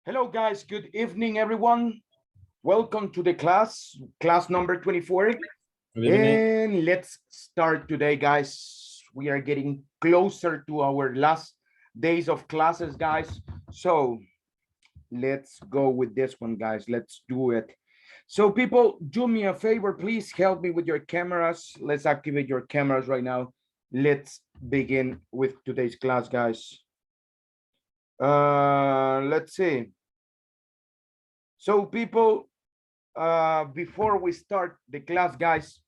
Hello, guys. Good evening, everyone. Welcome to the class number 24. Good evening. And let's start today, guys. We are getting closer to our last days of classes, guys. So let's go with this one, guys. Let's do it. So, people, do me a favor. Please help me with your cameras. Let's activate your cameras right now. Let's begin with today's class, guys. Let's see. So, people, before we start the class, guys,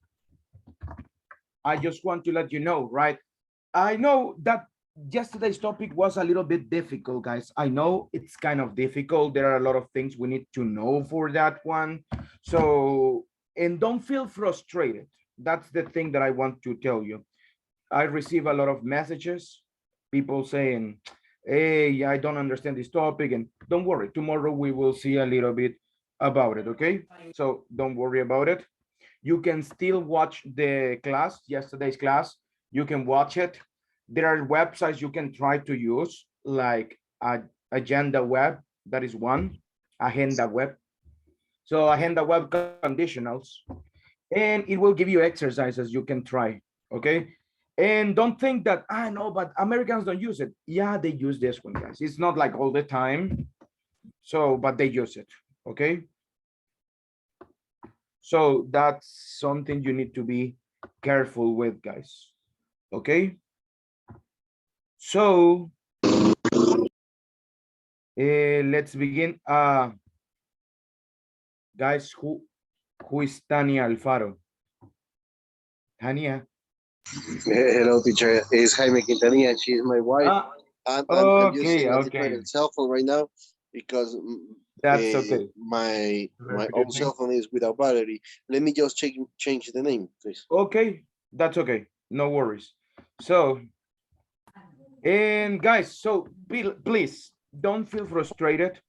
I just want to let you know, right? I know that yesterday's topic was a little bit difficult, guys. I know it's kind of difficult. There are a lot of things we need to know for that one. So, and don't feel frustrated. That's the thing that I want to tell you. I receive a lot of messages, people saying, hey, I don't understand this topic. And don't worry, tomorrow we will see a little bit about it, okay? So don't worry about it. You can still watch the class, yesterday's class. You can watch it. There are websites you can try to use, like Agenda Web, that is one, Agenda Web. So Agenda Web conditionals, and it will give you exercises you can try, okay? And don't think that, I know, but Americans don't use it. Yeah, they use this one, guys. It's not like all the time. So, but they use it, okay? So that's something you need to be careful with, guys. Okay. So let's begin. Guys, who is Tania Alfaro? Tania. Hello, teacher. It's Jaime Quintanilla. She's my wife. Ah, I'm okay, using a okay. different cell phone right now because That's okay. my old cell phone is without battery. Let me just change the name, please. Okay, that's okay. No worries. So, and guys, so please don't feel frustrated.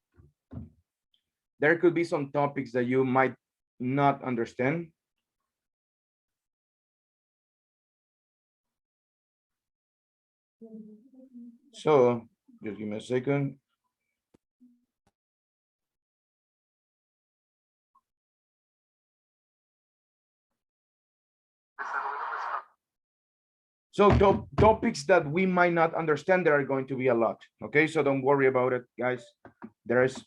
There could be some topics that you might not understand. So just give me a second. So topics that we might not understand, there are going to be a lot. Okay, so don't worry about it, guys. There's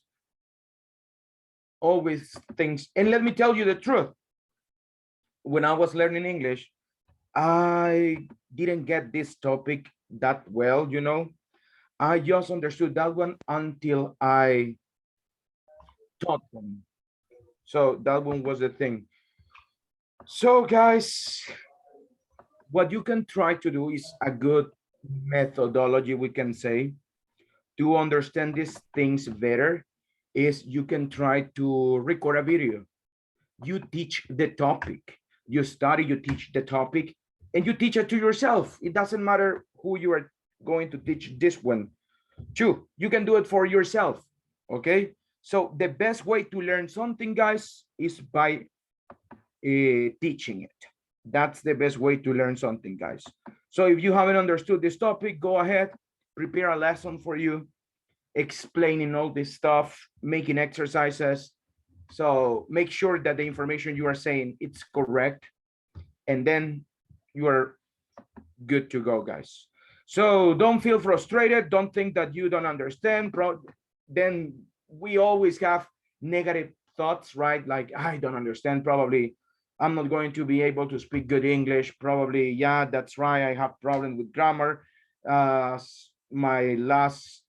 always things. And let me tell you the truth. When I was learning English, I didn't get this topic that well, you know. I just understood that one until I taught them. So that one was the thing. So guys, what you can try to do is a good methodology, we can say, to understand these things better is you can try to record a video. You teach the topic, you study, you teach the topic, and you teach it to yourself. It doesn't matter who you are going to teach this one to. You can do it for yourself. Okay. So the best way to learn something, guys, is by teaching it. That's the best way to learn something, guys. So if you haven't understood this topic, go ahead, prepare a lesson for you, explaining all this stuff, making exercises. So make sure that the information you are saying it's correct, and then you are good to go, guys. So don't feel frustrated. Don't think that you don't understand. Then we always have negative thoughts, right? Like, I don't understand. Probably I'm not going to be able to speak good English. Probably, yeah, that's right. I have problem with grammar. My last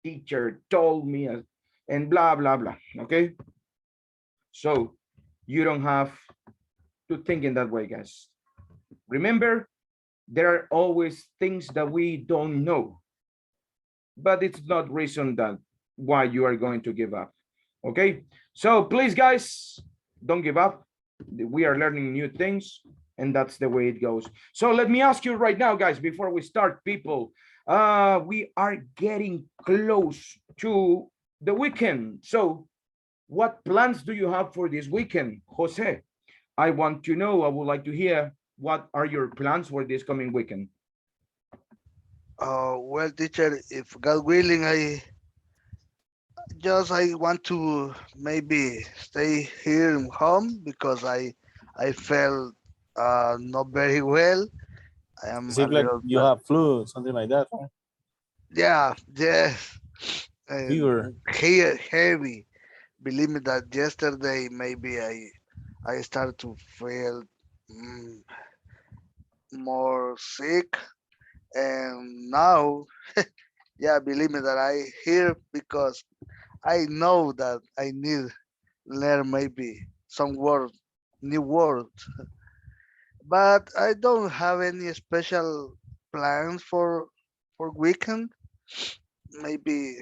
teacher told me, and blah, blah, blah. Okay. So you don't have to think in that way, guys. Remember, there are always things that we don't know, but it's not reason that why you are going to give up. Okay. So please, guys, don't give up. We are learning new things, and that's the way it goes. So let me ask you right now, guys, before we start, people, we are getting close to the weekend. So what plans do you have for this weekend, Jose? I want to know, I would like to hear what are your plans for this coming weekend? Well, teacher, if God willing, just I want to maybe stay here in home because I felt not very well. I am It a seems like little you have flu, something like that. Right? yeah, yes, and Fever. here heavy. Believe me that yesterday maybe I started to feel mm, more sick, and now yeah, believe me that I here because I know that I need learn maybe some word, new words, but I don't have any special plans for weekend. Maybe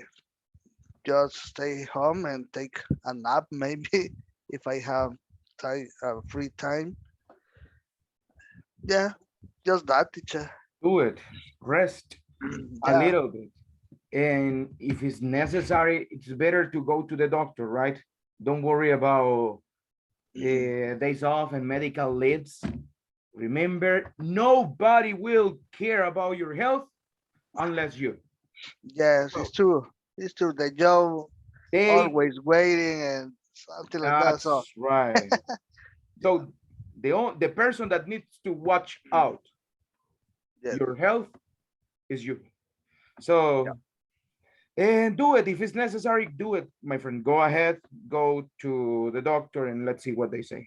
just stay home and take a nap. Maybe if I have time, free time. Yeah, just that, teacher. Do it. Rest a Yeah. little bit. And if it's necessary, it's better to go to the doctor, right? Don't worry about Mhm. days off and medical leaves. Remember, nobody will care about your health unless you. Yes, it's So true. It's true. The job they, always waiting and something like that. So that's right. So the person that needs to watch out yeah, your health is you. yeah. So, and do it if it's necessary, do it, my friend. Go ahead, go to the doctor and let's see what they say.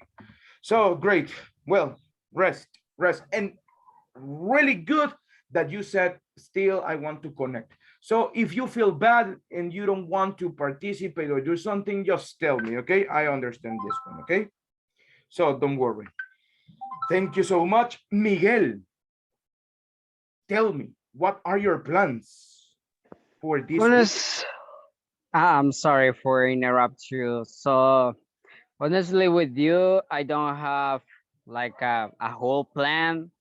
So great. Well, rest, rest. And really good that you said, still, I want to connect. So if you feel bad and you don't want to participate or do something, just tell me, okay? I understand this one, okay? So don't worry. Thank you so much. Miguel, tell me, what are your plans for this week? Honest, I'm sorry for interrupt you. So honestly, with you, I don't have like a whole plan.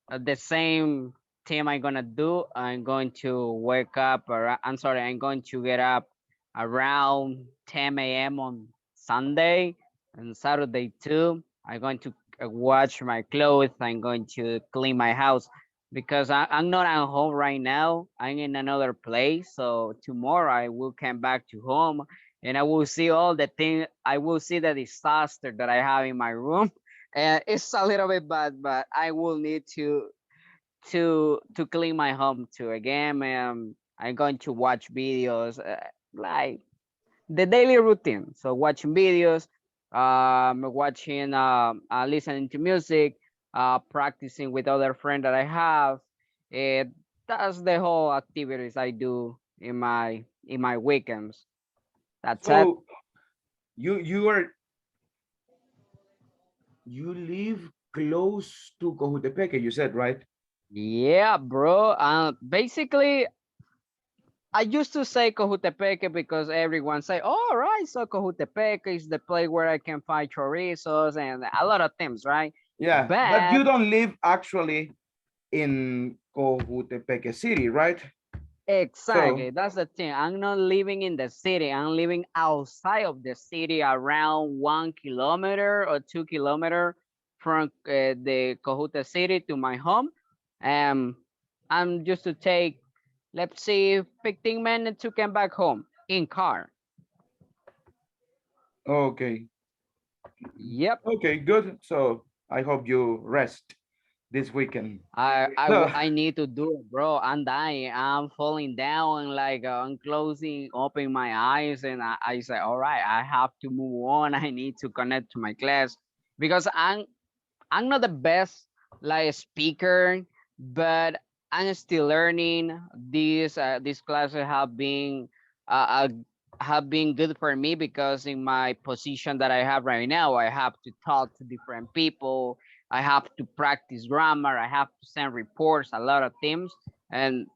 The same thing I'm gonna do. I'm going to wake up. I'm sorry. I'm going to get up around 10 a.m. on Sunday and Saturday too. I'm going to wash my clothes. I'm going to clean my house because I'm not at home right now. I'm in another place. So tomorrow I will come back to home and I will see all the thing. I will see the disaster that I have in my room. And it's a little bit bad, but I will need to clean my home too. Again, I'm going to watch videos like the daily routine. So watching videos, watching, listening to music, practicing with other friends that I have. It, that's the whole activities I do in my weekends. That's it. So you live close to Cojutepeque, you said, right? Yeah, bro. Basically, I used to say Cojutepeque because everyone say, "Oh, right, so Cojutepeque is the place where I can find chorizos and a lot of things, right?" Yeah, but But you don't live actually in Cojutepeque City, right? So, exactly, that's the thing. I'm not living in the city. I'm living outside of the city, around 1 kilometer or 2 kilometer from the Cojute city to my home. Um, I'm just to take, let's see, 15 minutes to come back home in car. okay, Yep. okay, good. So I hope you rest this weekend. So, I need to do it, bro. I'm dying. I'm falling down, like I'm closing, open my eyes, and I say, all right, I have to move on. I need to connect to my class because I'm not the best like speaker, but I'm still learning. These classes uh, uh, have been good for me because in my position that I have right now, I have to talk to different people. I have to practice grammar. I have to send reports, a lot of things, and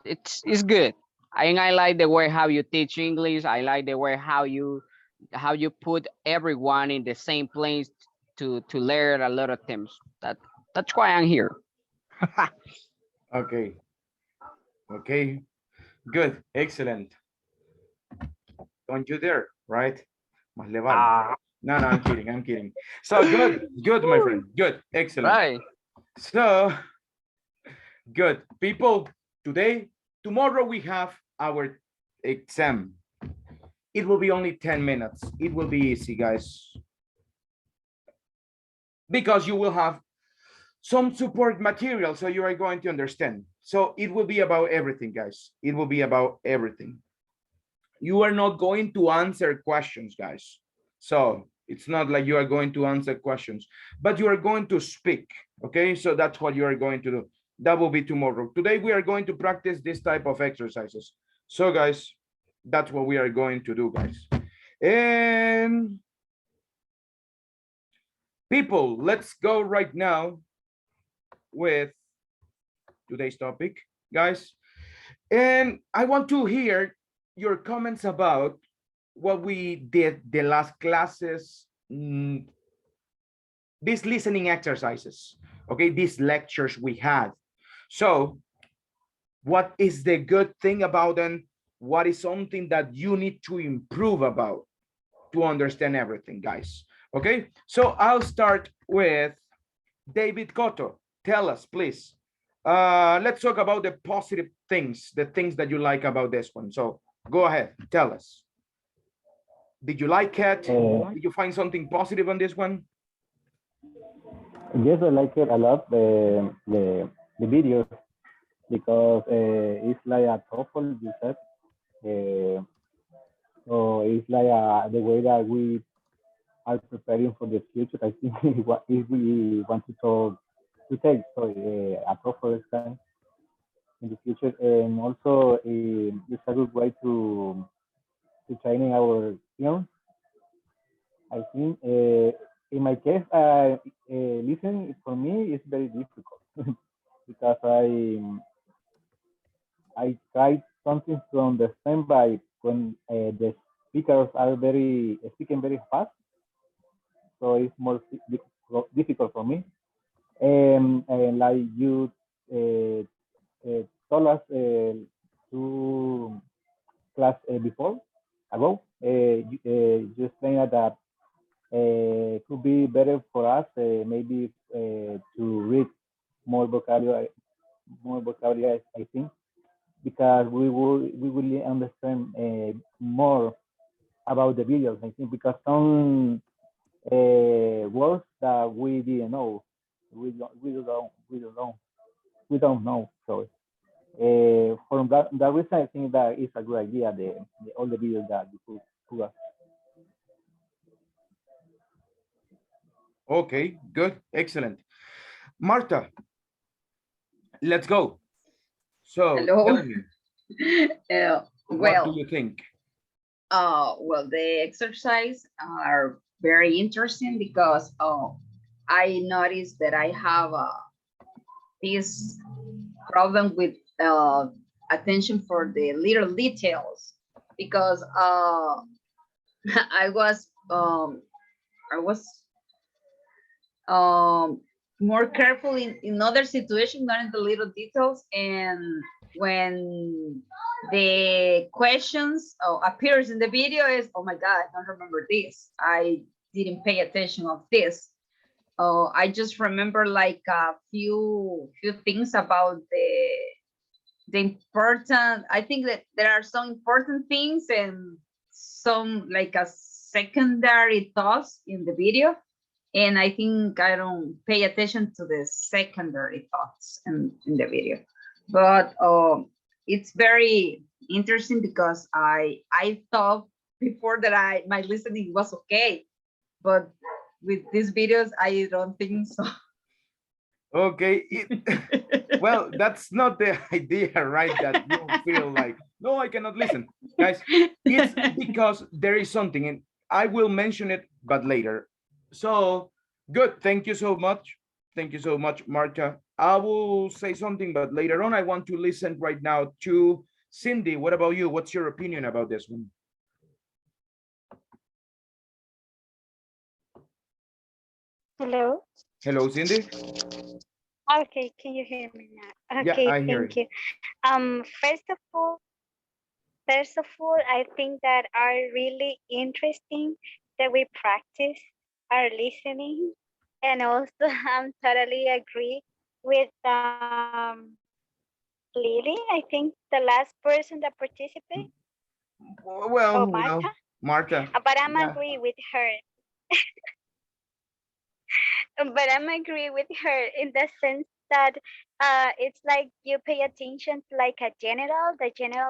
it's good. I like the way how you teach English. I like the way how you put everyone in the same place to learn a lot of things. That's why I'm here. okay, okay, good, excellent. Don't you dare, right? Más le vale. Ah, No, no, I'm kidding, I'm kidding. So good, good, my friend, good, excellent. right. So good, people. Today, tomorrow we have our exam. it will be only 10 minutes. It will be easy, guys, because you will have some support material, so you are going to understand. So it will be about everything, guys. It will be about everything. You are not going to answer questions, guys. So it's not like you are going to answer questions, but you are going to speak. Okay, so that's what you are going to do. That will be tomorrow. Today we are going to practice this type of exercises. So guys, that's what we are going to do, guys. And people, let's go right now with today's topic, guys. And I want to hear your comments about what we did the last classes, these listening exercises, okay, these lectures we had. So what is the good thing about them? What is something that you need to improve about to understand everything, guys? Okay, so I'll start with David Cotto. Tell us, please. Let's talk about the positive things, the things that you like about this one. So go ahead, tell us. Did you like it? Did you find something positive on this one? Yes, I like it a lot, the videos, because it's like a TOEFL, you said. So it's like the way that we are preparing for the future. I think if we want to take a TOEFL exam in the future, and also it's a good way to training our skills. I think in my case, listening for me is very difficult because I tried something to understand by when the speakers are speaking very fast, so it's more difficult for me. And like you told us two class before ago, you explained that could be better for us maybe to read more vocabulary, I think, because we will understand more about the videos. I think because some words that we didn't know, we don't know. So from that reason, I think that is a good idea. All the videos that you put us. Okay, good, excellent. Marta, let's go. So Hello. tell me, what do Well, you think? well, the exercise are very interesting because I noticed that I have this problem with attention for the little details because I was more careful in other situations, not in the little details. And when the questions appears in the video is, oh my God, I don't remember this. I didn't pay attention of this. I just remember like a few things about the important. I think that there are some important things and some like a secondary thoughts in the video. And I think I don't pay attention to the secondary thoughts in the video. But it's very interesting because I thought before that my listening was okay. But with these videos, I don't think so. Okay, well, that's not the idea, right? That you feel like, no, I cannot listen. Guys, it's because there is something, and I will mention it, but later. So good, thank you so much. Thank you so much, Marta. I will say something, but later on, I want to listen right now to Cindy. What about you? What's your opinion about this one? Hello. Hello, Cindy. Okay, can you hear me now? Yeah, Okay, I hear thank you. you. First of all, I think that are really interesting that we practice our listening, and also I'm totally agree with Lily. I think the last person that participated, or Well, Marta. Marta. But I'm Yeah. agree with her. But I'm agree with her in the sense that it's like you pay attention to like the general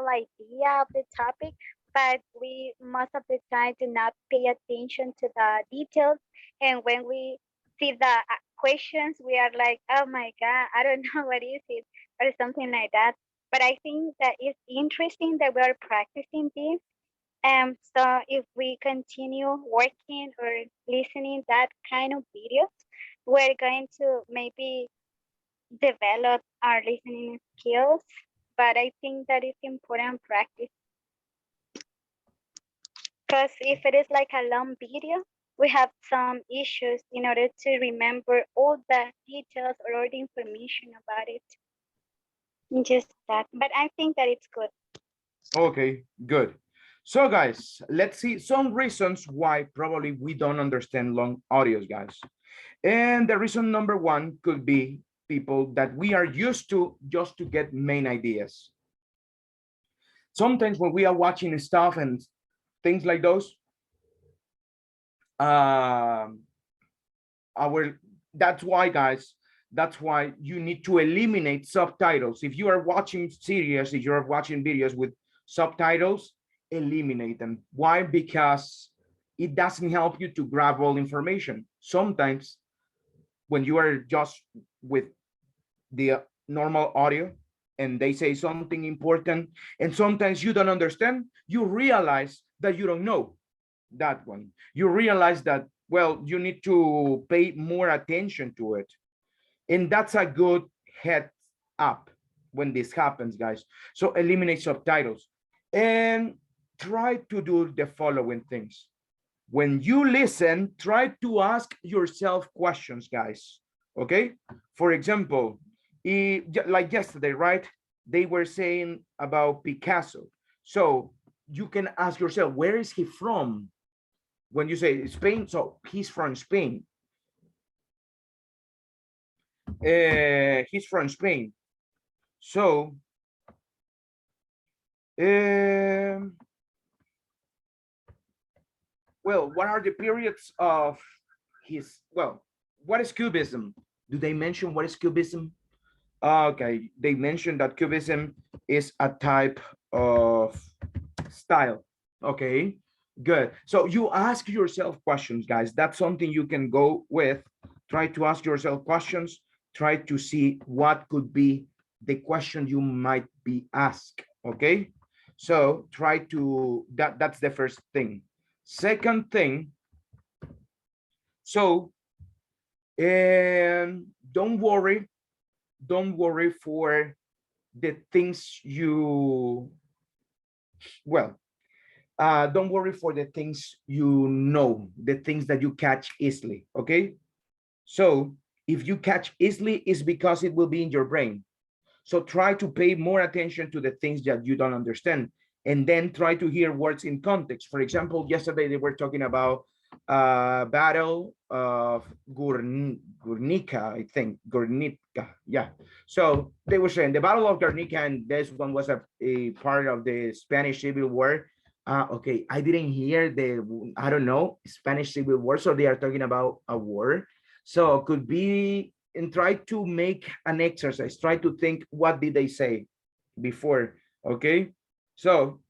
idea of the topic, but we most of the time do not pay attention to the details. And when we see the questions, we are like, oh my God, I don't know what is it, or something like that. But I think that it's interesting that we are practicing this. So if we continue working or listening that kind of videos, we're going to maybe develop our listening skills. But I think that it's important practice because if it is like a long video, we have some issues in order to remember all the details or all the information about it. Just that. But I think that it's good. Okay, good. So guys, let's see some reasons why probably we don't understand long audios, guys. And the reason number one could be people that we are used to just to get main ideas. Sometimes when we are watching stuff and things like those, that's why, guys, that's why you need to eliminate subtitles. If you are watching series, if you're watching videos with subtitles, eliminate them. Why? Because it doesn't help you to grab all information. Sometimes when you are just with the normal audio and they say something important and sometimes you don't understand, you realize that you don't know that one. You realize that, well, you need to pay more attention to it. And that's a good heads up when this happens, guys. So eliminate subtitles and try to do the following things. When you listen, try to ask yourself questions, guys. Okay? For example, like yesterday, right? They were saying about Picasso. So you can ask yourself, where is he from? When you say Spain, so he's from Spain. He's from Spain. So, well, what are the periods of his, well, what is Cubism? Do they mention what is Cubism? Okay, they mentioned that Cubism is a type of style. Okay, good. So you ask yourself questions, guys. That's something you can go with. Try to ask yourself questions. Try to see what could be the question you might be asked. Okay, so try to, that's the first thing. Second thing, so don't worry for the things you, well, don't worry for the things you know, the things that you catch easily. Okay, so if you catch easily, it's because it will be in your brain. So try to pay more attention to the things that you don't understand, and then try to hear words in context. For example, yesterday they were talking about battle of Guernica, I think, Guernica, yeah. So they were saying the Battle of Guernica, and this one was a part of the Spanish Civil War. Okay, I didn't hear the, I don't know, Spanish Civil War, so they are talking about a war. So could be, and try to make an exercise, try to think, what did they say before? Okay, so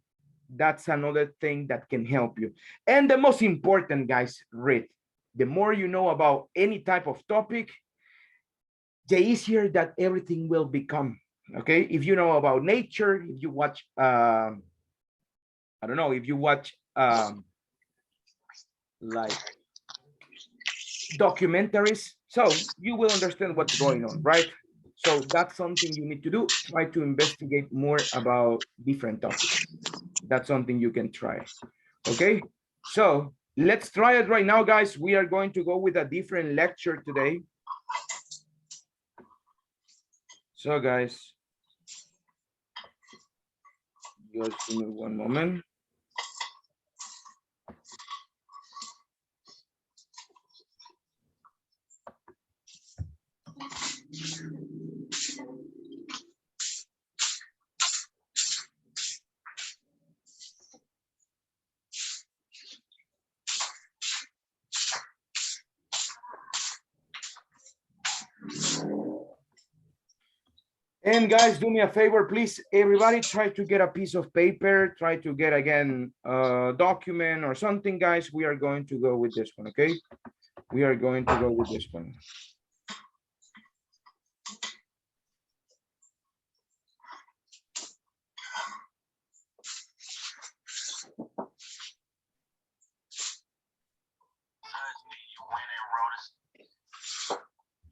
that's another thing that can help you. And the most important, guys, read. The more you know about any type of topic, the easier that everything will become. Okay, if you know about nature, if you watch I don't know, if you watch like documentaries, so you will understand what's going on, right? So that's something you need to do. Try to investigate more about different topics. That's something you can try. Okay, so let's try it right now, guys. We are going to go with a different lecture today. So guys, just give me one moment. And guys, do me a favor, please. Everybody try to get a piece of paper, try to get again a document or something, guys. We are going to go with this one, okay? We are going to go with this one.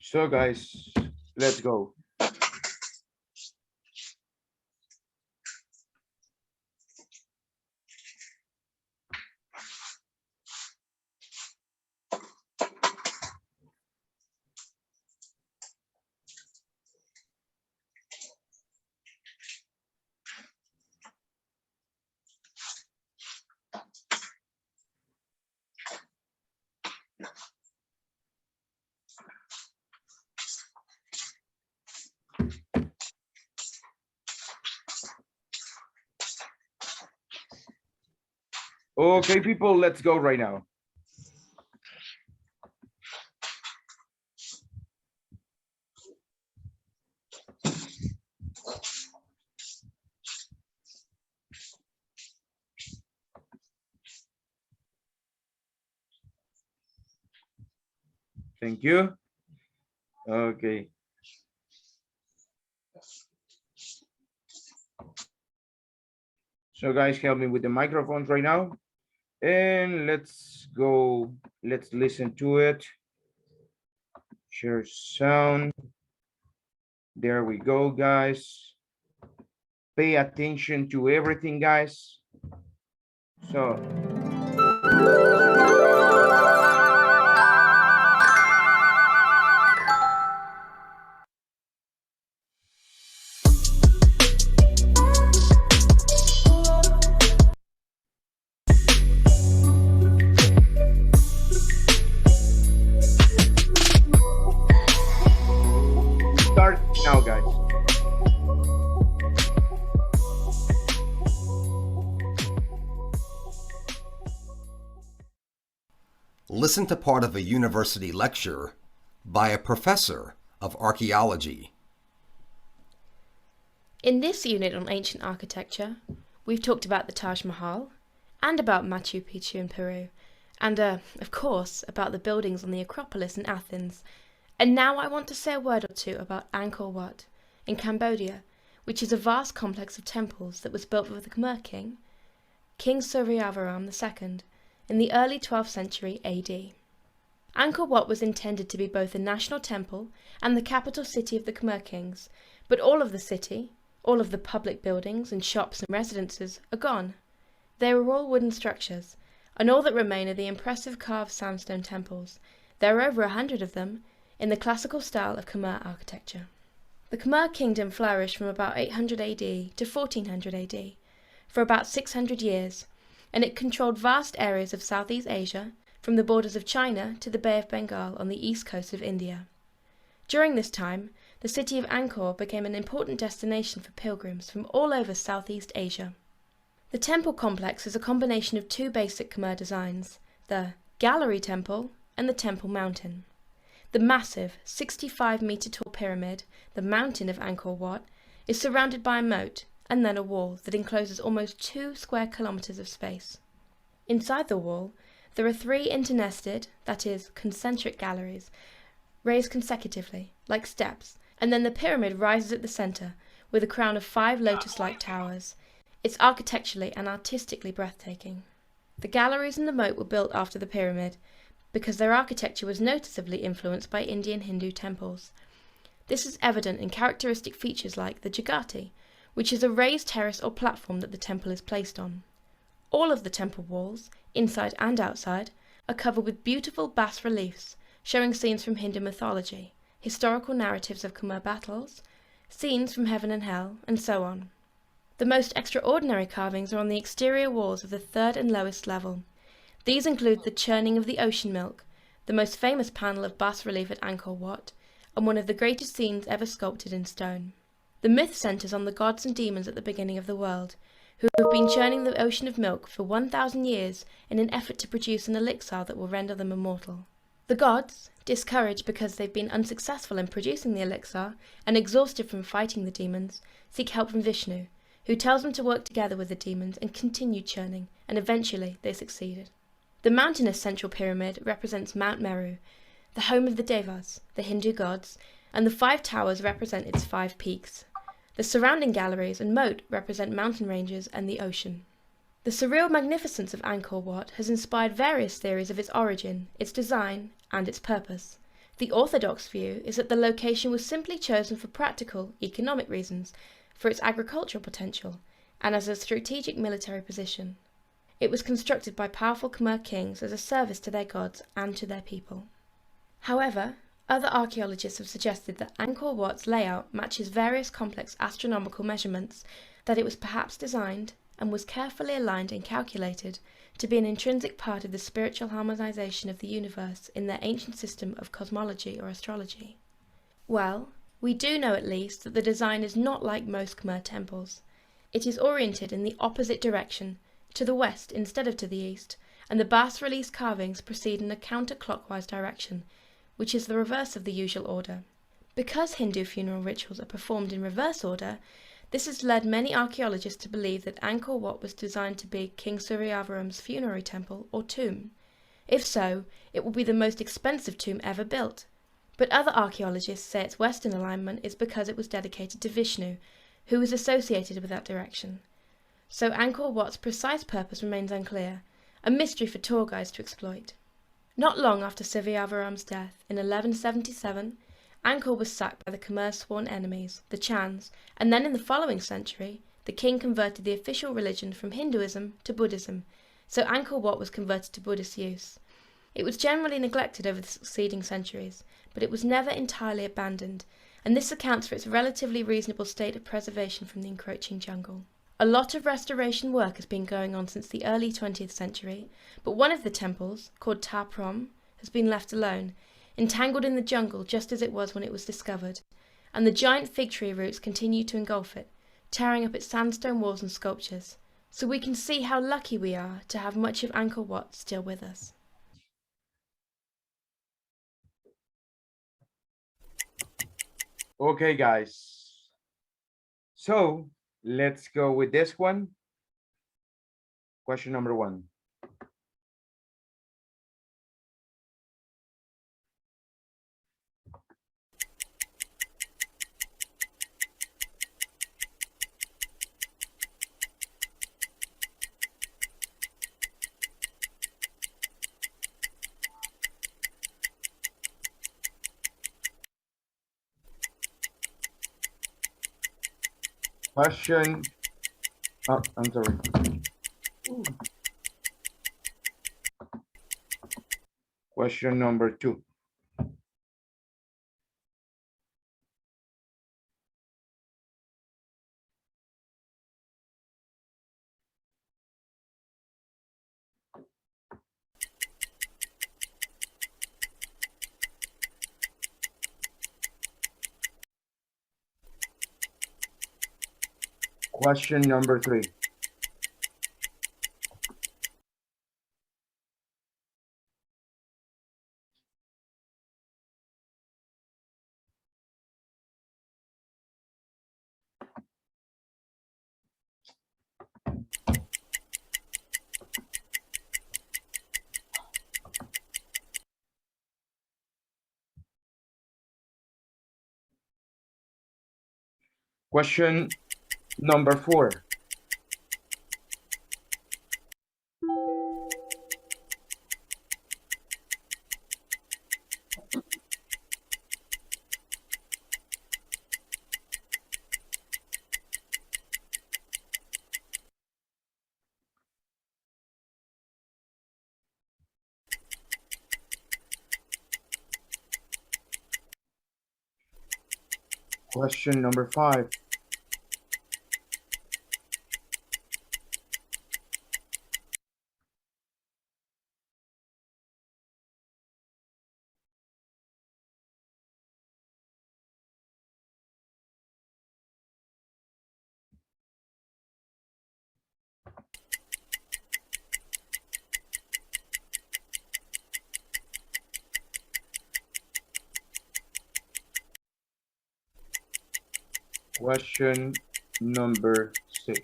So guys, let's go. Okay, people, let's go right now. Thank you. Okay. So guys, help me with the microphones right now. And let's go, let's listen to it. Share sound. There we go, guys. Pay attention to everything, guys. So. Start now, guys. Listen to part of a university lecture by a professor of archaeology. In this unit on ancient architecture, we've talked about the Taj Mahal, and about Machu Picchu in Peru, and of course, about the buildings on the Acropolis in Athens. And now I want to say a word or two about Angkor Wat in Cambodia, which is a vast complex of temples that was built for the Khmer king, King Suryavaram II, in the early 12th century AD. Angkor Wat was intended to be both a national temple and the capital city of the Khmer kings, but all of the city, all of the public buildings and shops and residences are gone. They were all wooden structures, and all that remain are the impressive carved sandstone temples. There are over 100 of them, in the classical style of Khmer architecture. The Khmer kingdom flourished from about 800 AD to 1400 AD, for about 600 years, and it controlled vast areas of Southeast Asia, from the borders of China to the Bay of Bengal on the east coast of India. During this time, the city of Angkor became an important destination for pilgrims from all over Southeast Asia. The temple complex is a combination of two basic Khmer designs, the Gallery Temple and the Temple Mountain. The massive 65-meter-tall pyramid, the mountain of Angkor Wat, is surrounded by a moat and then a wall that encloses almost 2 square kilometers of space. Inside the wall, there are 3 internested, that is, concentric galleries, raised consecutively, like steps, and then the pyramid rises at the center with a crown of 5 lotus-like towers. It's architecturally and artistically breathtaking. The galleries and the moat were built after the pyramid, because their architecture was noticeably influenced by Indian Hindu temples. This is evident in characteristic features like the Jagati, which is a raised terrace or platform that the temple is placed on. All of the temple walls, inside and outside, are covered with beautiful bas-reliefs showing scenes from Hindu mythology, historical narratives of Khmer battles, scenes from heaven and hell, and so on. The most extraordinary carvings are on the exterior walls of the third and lowest level. These include the churning of the ocean milk, the most famous panel of bas-relief at Angkor Wat, and one of the greatest scenes ever sculpted in stone. The myth centers on the gods and demons at the beginning of the world, who have been churning the ocean of milk for 1,000 years in an effort to produce an elixir that will render them immortal. The gods, discouraged because they've been unsuccessful in producing the elixir and exhausted from fighting the demons, seek help from Vishnu, who tells them to work together with the demons and continue churning, and eventually they succeeded. The mountainous central pyramid represents Mount Meru, the home of the Devas, the Hindu gods, and the 5 towers represent its 5 peaks. The surrounding galleries and moat represent mountain ranges and the ocean. The surreal magnificence of Angkor Wat has inspired various theories of its origin, its design, and its purpose. The orthodox view is that the location was simply chosen for practical, economic reasons, for its agricultural potential, and as a strategic military position. It was constructed by powerful Khmer kings as a service to their gods and to their people. However, other archaeologists have suggested that Angkor Wat's layout matches various complex astronomical measurements, that it was perhaps designed, and was carefully aligned and calculated, to be an intrinsic part of the spiritual harmonization of the universe in their ancient system of cosmology or astrology. Well, we do know at least that the design is not like most Khmer temples. It is oriented in the opposite direction, to the west instead of to the east, and the bas-relief carvings proceed in a counterclockwise direction, which is the reverse of the usual order. Because Hindu funeral rituals are performed in reverse order, this has led many archaeologists to believe that Angkor Wat was designed to be King Suryavaram's funerary temple or tomb. If so, it will be the most expensive tomb ever built. But other archaeologists say its western alignment is because it was dedicated to Vishnu, who was associated with that direction. So Angkor Wat's precise purpose remains unclear, a mystery for tour guides to exploit. Not long after Suryavaram's death, in 1177, Angkor was sacked by the Khmer's sworn enemies, the Chans, and then in the following century, the king converted the official religion from Hinduism to Buddhism, so Angkor Wat was converted to Buddhist use. It was generally neglected over the succeeding centuries, but it was never entirely abandoned, and this accounts for its relatively reasonable state of preservation from the encroaching jungle. A lot of restoration work has been going on since the early 20th century, but one of the temples, called Ta Prohm, has been left alone, entangled in the jungle just as it was when it was discovered, and the giant fig tree roots continue to engulf it, tearing up its sandstone walls and sculptures. So we can see how lucky we are to have much of Angkor Wat still with us. Okay, guys. So let's go with this one. Question number 1. Question, oh, I'm sorry. Question number 2. Question number 3. Question number 4. Question number 5. Question number 6.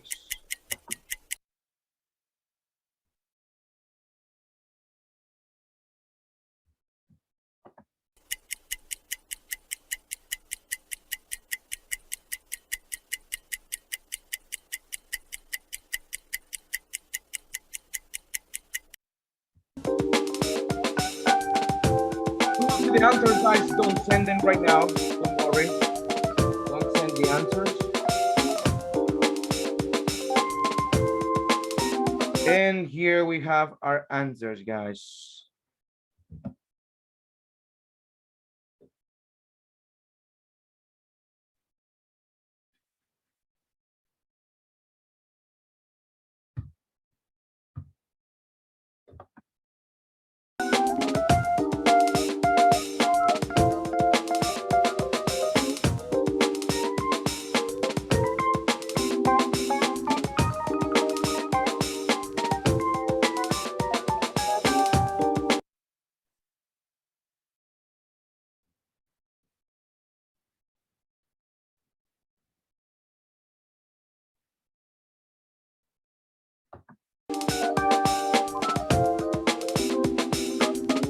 The answers, guys, don't send them right now. Don't worry. Don't send the answers. And here we have our answers, guys.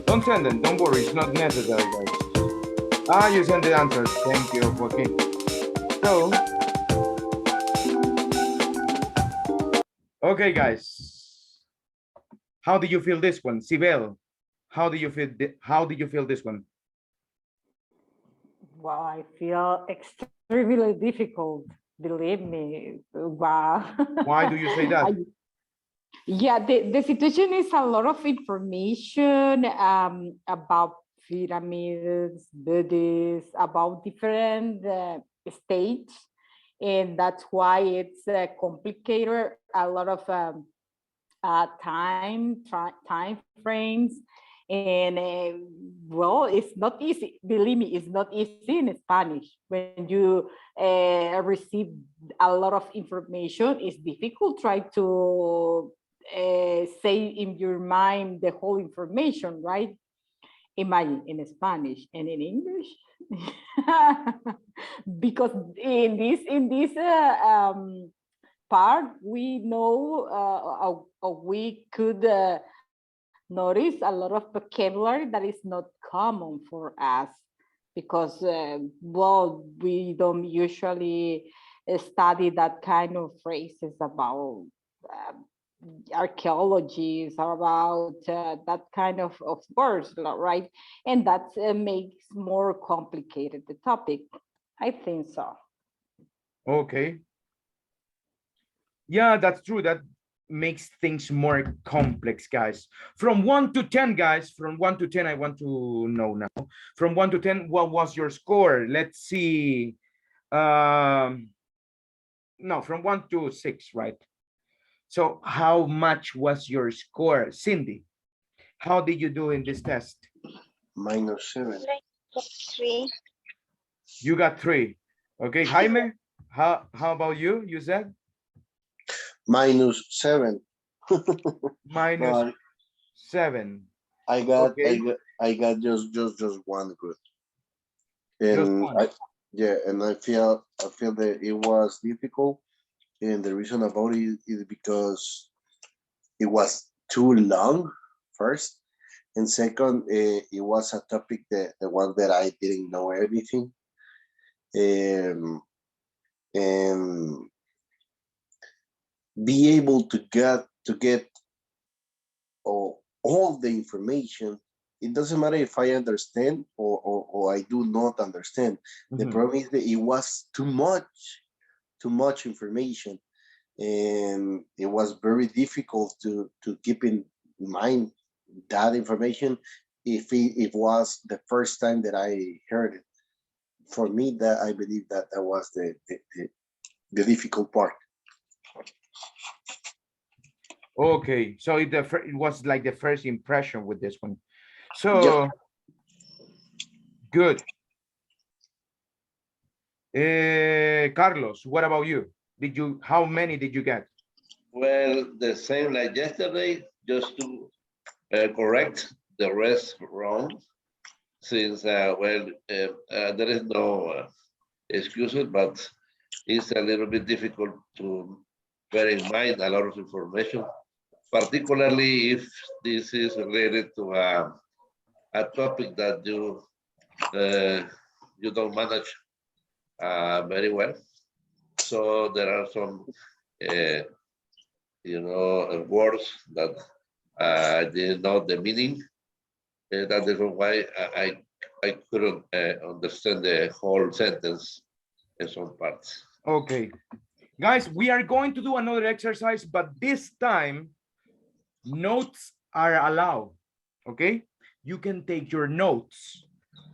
Don't send them, don't worry, it's not necessary, guys. You send the answers. Thank you, Joaquin. So, okay, guys. How do you feel this one? Sibel, how do you feel this one? Well, I feel extremely difficult, believe me. Wow. Why do you say that? Yeah, the situation is a lot of information about pyramids, Buddhists, about different states, and that's why it's complicated. A lot of time frames, and well, it's not easy. Believe me, it's not easy in Spanish. When you receive a lot of information, it's difficult. Try to say in your mind the whole information, right? Imagine in Spanish and in English. Because in this part, we know we could notice a lot of vocabulary that is not common for us, because well, we don't usually study that kind of phrases about archaeologies, about that kind of words, right? And that makes more complicated the topic. I think so. Okay. Yeah, that's true. That makes things more complex, guys. From 1 to 10, guys, from 1 to 10, I want to know now. From 1 to 10, what was your score? Let's see. No, from 1 to 6, right? So how much was your score? Cindy, how did you do in this test? -7. Like 3. You got 3. Okay, Jaime, how about you? You said? -7. -7. I got Okay. I got just one good. And Just one. I feel that it was difficult, and the reason about it is because it was too long, first, and second, it was a topic that the one that I didn't know everything, and be able to get all the information. It doesn't matter if I understand or I do not understand. The problem is that it was too much information, and it was very difficult to keep in mind that information if it was the first time that I heard it. For me, that I believe that was the difficult part. Okay, so it was like the first impression with this one. So good. Carlos, what about you? How many did you get? Well, the same like yesterday, just to correct the rest wrong, since there is no excuses, but it's a little bit difficult to bear in mind a lot of information, particularly if this is related to a topic that you don't manage very well. So there are some, words that I didn't know the meaning. That is why I couldn't understand the whole sentence in some parts. Okay, guys, we are going to do another exercise, but this time notes are allowed. Okay, you can take your notes.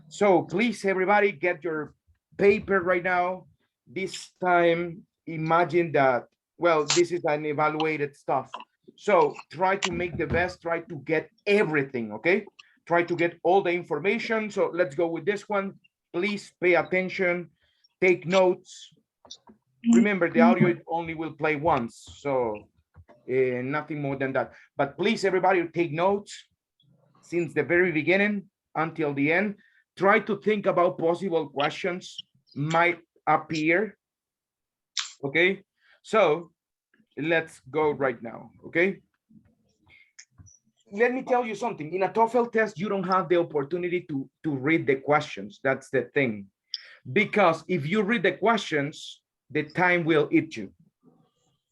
So please, everybody, get your paper right now. This time, imagine that, well, this is an evaluated stuff. So try to make the best, try to get everything, okay? Try to get all the information. So let's go with this one. Please pay attention, take notes. Remember, the audio only will play once, so nothing more than that. But please, everybody, take notes since the very beginning until the end. Try to think about possible questions might appear. Okay, so let's go right now. Okay, let me tell you something. In a TOEFL test, you don't have the opportunity to read the questions. That's the thing, because if you read the questions, the time will eat you.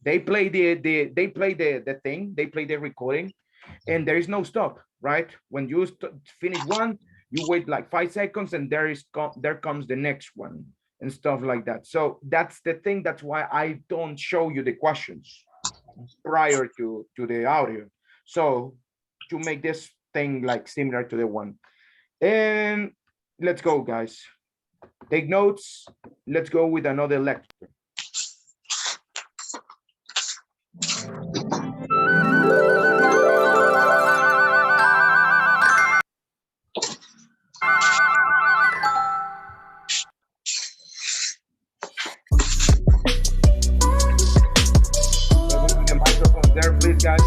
They play the thing, they play the recording, and there is no stop, right? When you finish one, you wait like 5 seconds, and there comes the next one and stuff like that. So that's the thing. That's why I don't show you the questions prior to the audio. So to make this thing like similar to the one. And let's go, guys. Take notes. Let's go with another lecture. The microphone there, please, guys.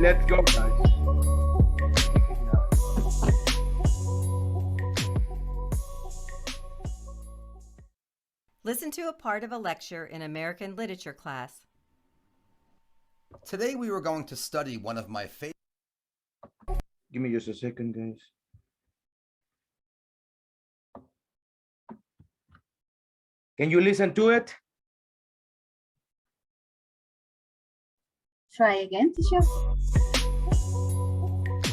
Let's go, guys. Listen to a part of a lecture in American literature class. Today we were going to study one of my favorite. Give me just a second, guys. Can you listen to it? Try again, teacher.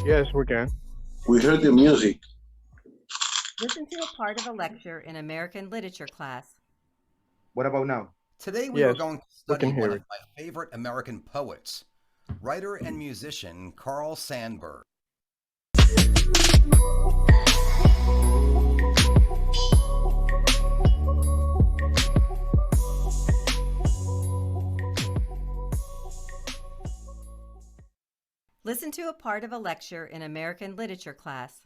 Yes, we can. We heard the music. Listen to a part of a lecture in American literature class. What about now? Today we were going to study can hear one of it. my favorite American poets, writer and musician Carl Sandburg. Listen to a part of a lecture in American literature class.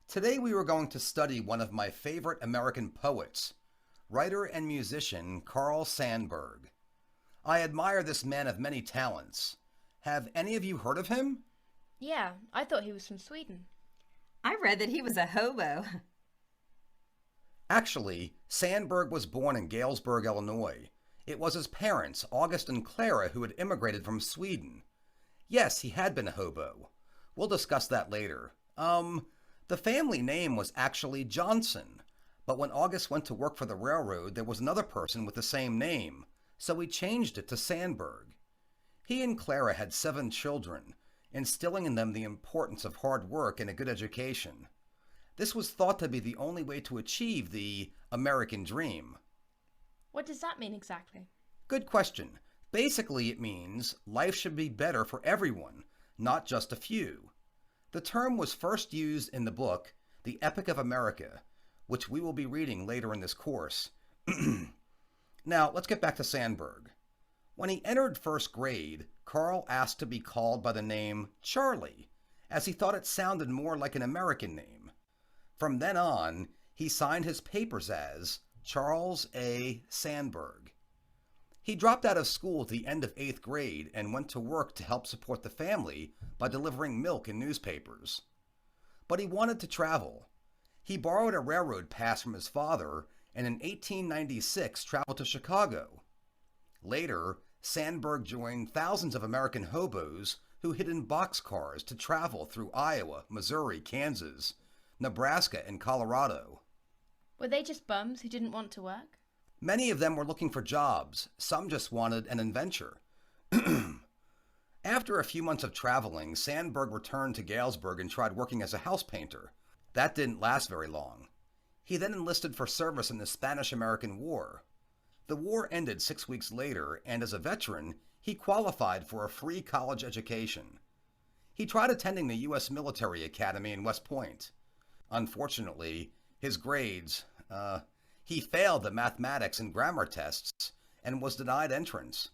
Today we were going to study one of my favorite American poets, writer and musician Carl Sandburg. I admire this man of many talents. Have any of you heard of him? Yeah, I thought he was from Sweden. I read that he was a hobo. Actually, Sandburg was born in Galesburg, Illinois. It was his parents, August and Clara, who had immigrated from Sweden. Yes, he had been a hobo. We'll discuss that later. The family name was actually Johnson, but when August went to work for the railroad, there was another person with the same name, so he changed it to Sandburg. He and Clara had 7 children, instilling in them the importance of hard work and a good education. This was thought to be the only way to achieve the American dream. What does that mean exactly? Good question. Basically, it means life should be better for everyone, not just a few. The term was first used in the book The Epic of America, which we will be reading later in this course. Now, let's get back to Sandburg. When he entered first grade, Carl asked to be called by the name Charlie, as he thought it sounded more like an American name. From then on, he signed his papers as Charles A. Sandburg. He dropped out of school at the end of 8th grade and went to work to help support the family by delivering milk and newspapers. But he wanted to travel. He borrowed a railroad pass from his father and in 1896 traveled to Chicago. Later, Sandburg joined thousands of American hobos who hid in boxcars to travel through Iowa, Missouri, Kansas, Nebraska, and Colorado. Were they just bums who didn't want to work? Many of them were looking for jobs. Some just wanted an adventure. After a few months of traveling, Sandburg returned to Galesburg and tried working as a house painter. That didn't last very long. He then enlisted for service in the Spanish-American War. The war ended 6 weeks later, and as a veteran, he qualified for a free college education. He tried attending the U.S. Military Academy in West Point. Unfortunately, his grades, he failed the mathematics and grammar tests and was denied entrance.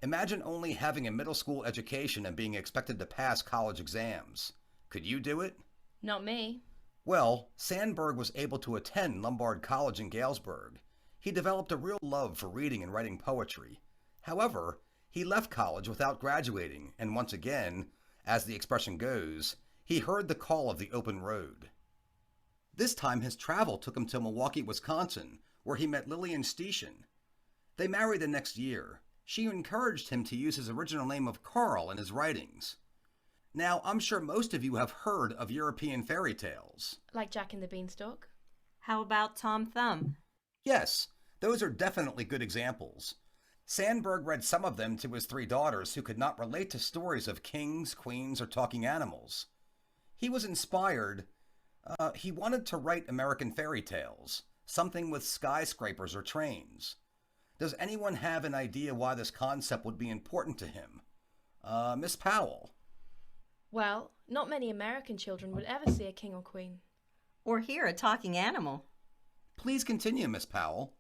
Imagine only having a middle school education and being expected to pass college exams. Could you do it? Not me. Well, Sandburg was able to attend Lombard College in Galesburg. He developed a real love for reading and writing poetry. However, he left college without graduating, and once again, as the expression goes, he heard the call of the open road. This time his travel took him to Milwaukee, Wisconsin, where he met Lillian Steichen. They married the next year. She encouraged him to use his original name of Carl in his writings. Now, I'm sure most of you have heard of European fairy tales. Like Jack and the Beanstalk? How about Tom Thumb? Yes, those are definitely good examples. Sandburg read some of them to his 3 daughters who could not relate to stories of kings, queens, or talking animals. He was inspired. He wanted to write American fairy tales, something with skyscrapers or trains. Does anyone have an idea why this concept would be important to him? Miss Powell. Well, not many American children would ever see a king or queen. Or hear a talking animal. Please continue, Miss Powell.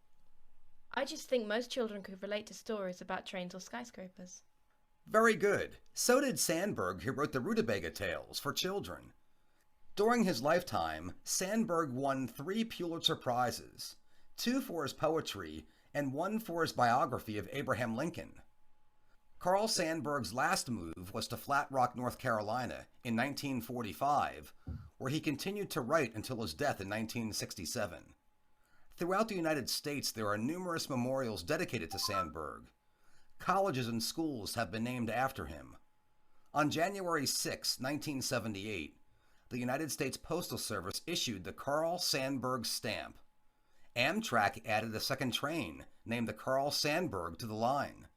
I just think most children could relate to stories about trains or skyscrapers. Very good. So did Sandburg, who wrote the Rutabaga Tales for children. During his lifetime, Sandburg won 3 Pulitzer Prizes, 2 for his poetry and 1 for his biography of Abraham Lincoln. Carl Sandburg's last move was to Flat Rock, North Carolina in 1945, where he continued to write until his death in 1967. Throughout the United States, there are numerous memorials dedicated to Sandburg. Colleges and schools have been named after him. On January 6, 1978, the United States Postal Service issued the Carl Sandburg stamp. Amtrak added a second train, named the Carl Sandburg, to the line.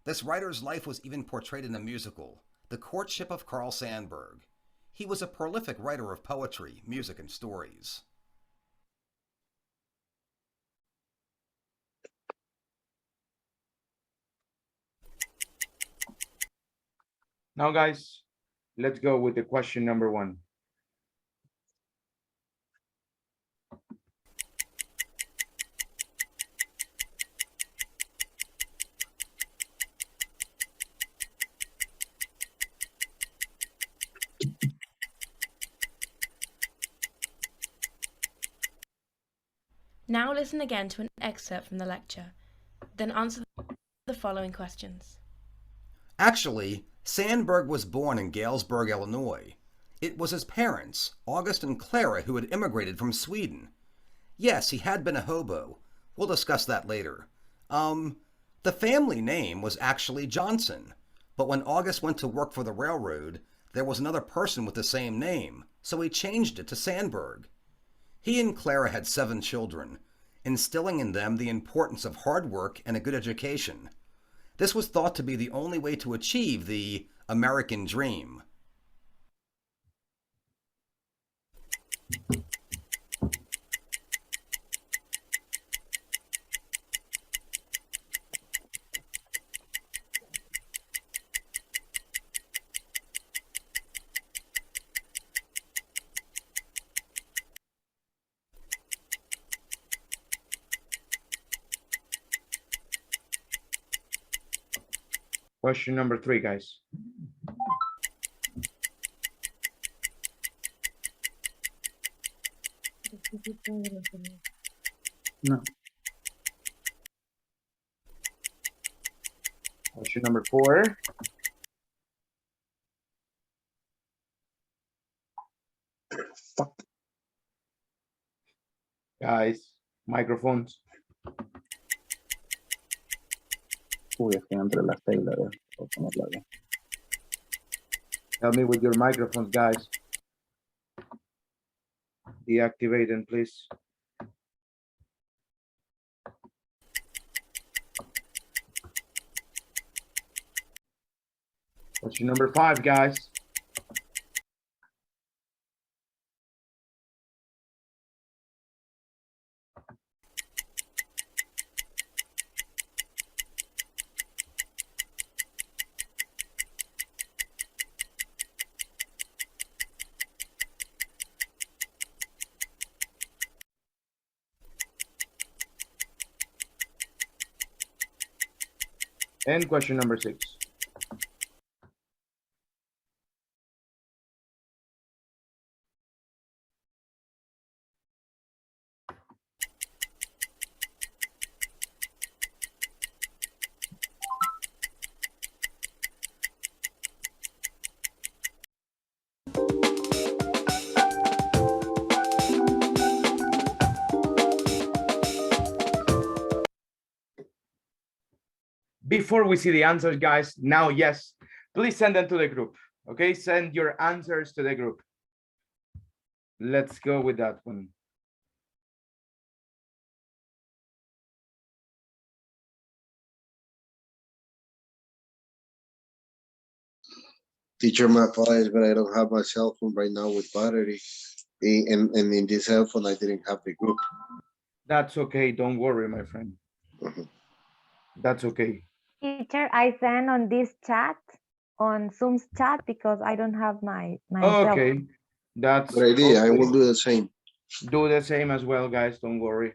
This writer's life was even portrayed in a musical, The Courtship of Carl Sandburg. He was a prolific writer of poetry, music, and stories. Now, guys, let's go with the question number 1. Now listen again to an excerpt from the lecture, then answer the following questions. Actually, Sandburg was born in Galesburg, Illinois. It was his parents, August and Clara, who had immigrated from Sweden. Yes, he had been a hobo. We'll discuss that later. The family name was actually Johnson, but when August went to work for the railroad, there was another person with the same name, so he changed it to Sandburg. He and Clara had 7 children, instilling in them the importance of hard work and a good education. This was thought to be the only way to achieve the American dream. Question number 3, guys. No. Question number 4. Guys, microphones. Uy, es que entre las teclas. Voy a ponerla bien. Help me with your microphones, guys. Deactivate them, please. Question number 5, guys. And question number 6. Before we see the answers, guys, now, yes, please send them to the group. Okay, send your answers to the group. Let's go with that one. Teacher, my apologies, but I don't have my cell phone right now with battery. And in this cell phone, I didn't have the group. That's okay. Don't worry, my friend. That's okay. Teacher, I send on this chat, on Zoom's chat, because I don't have my Okay, cell. that's Good idea. I okay. will do the same. Do the same as well, guys. Don't worry.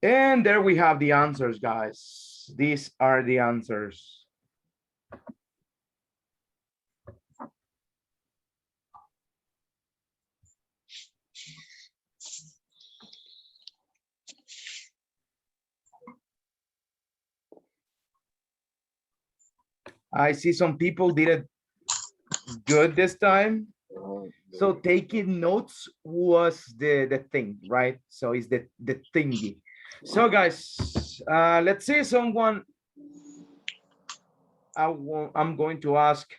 And there we have the answers, guys. These are the answers. I see some people did it good this time. So taking notes was the thing, right? So it's the thingy. So guys, let's see someone. I'm going to ask.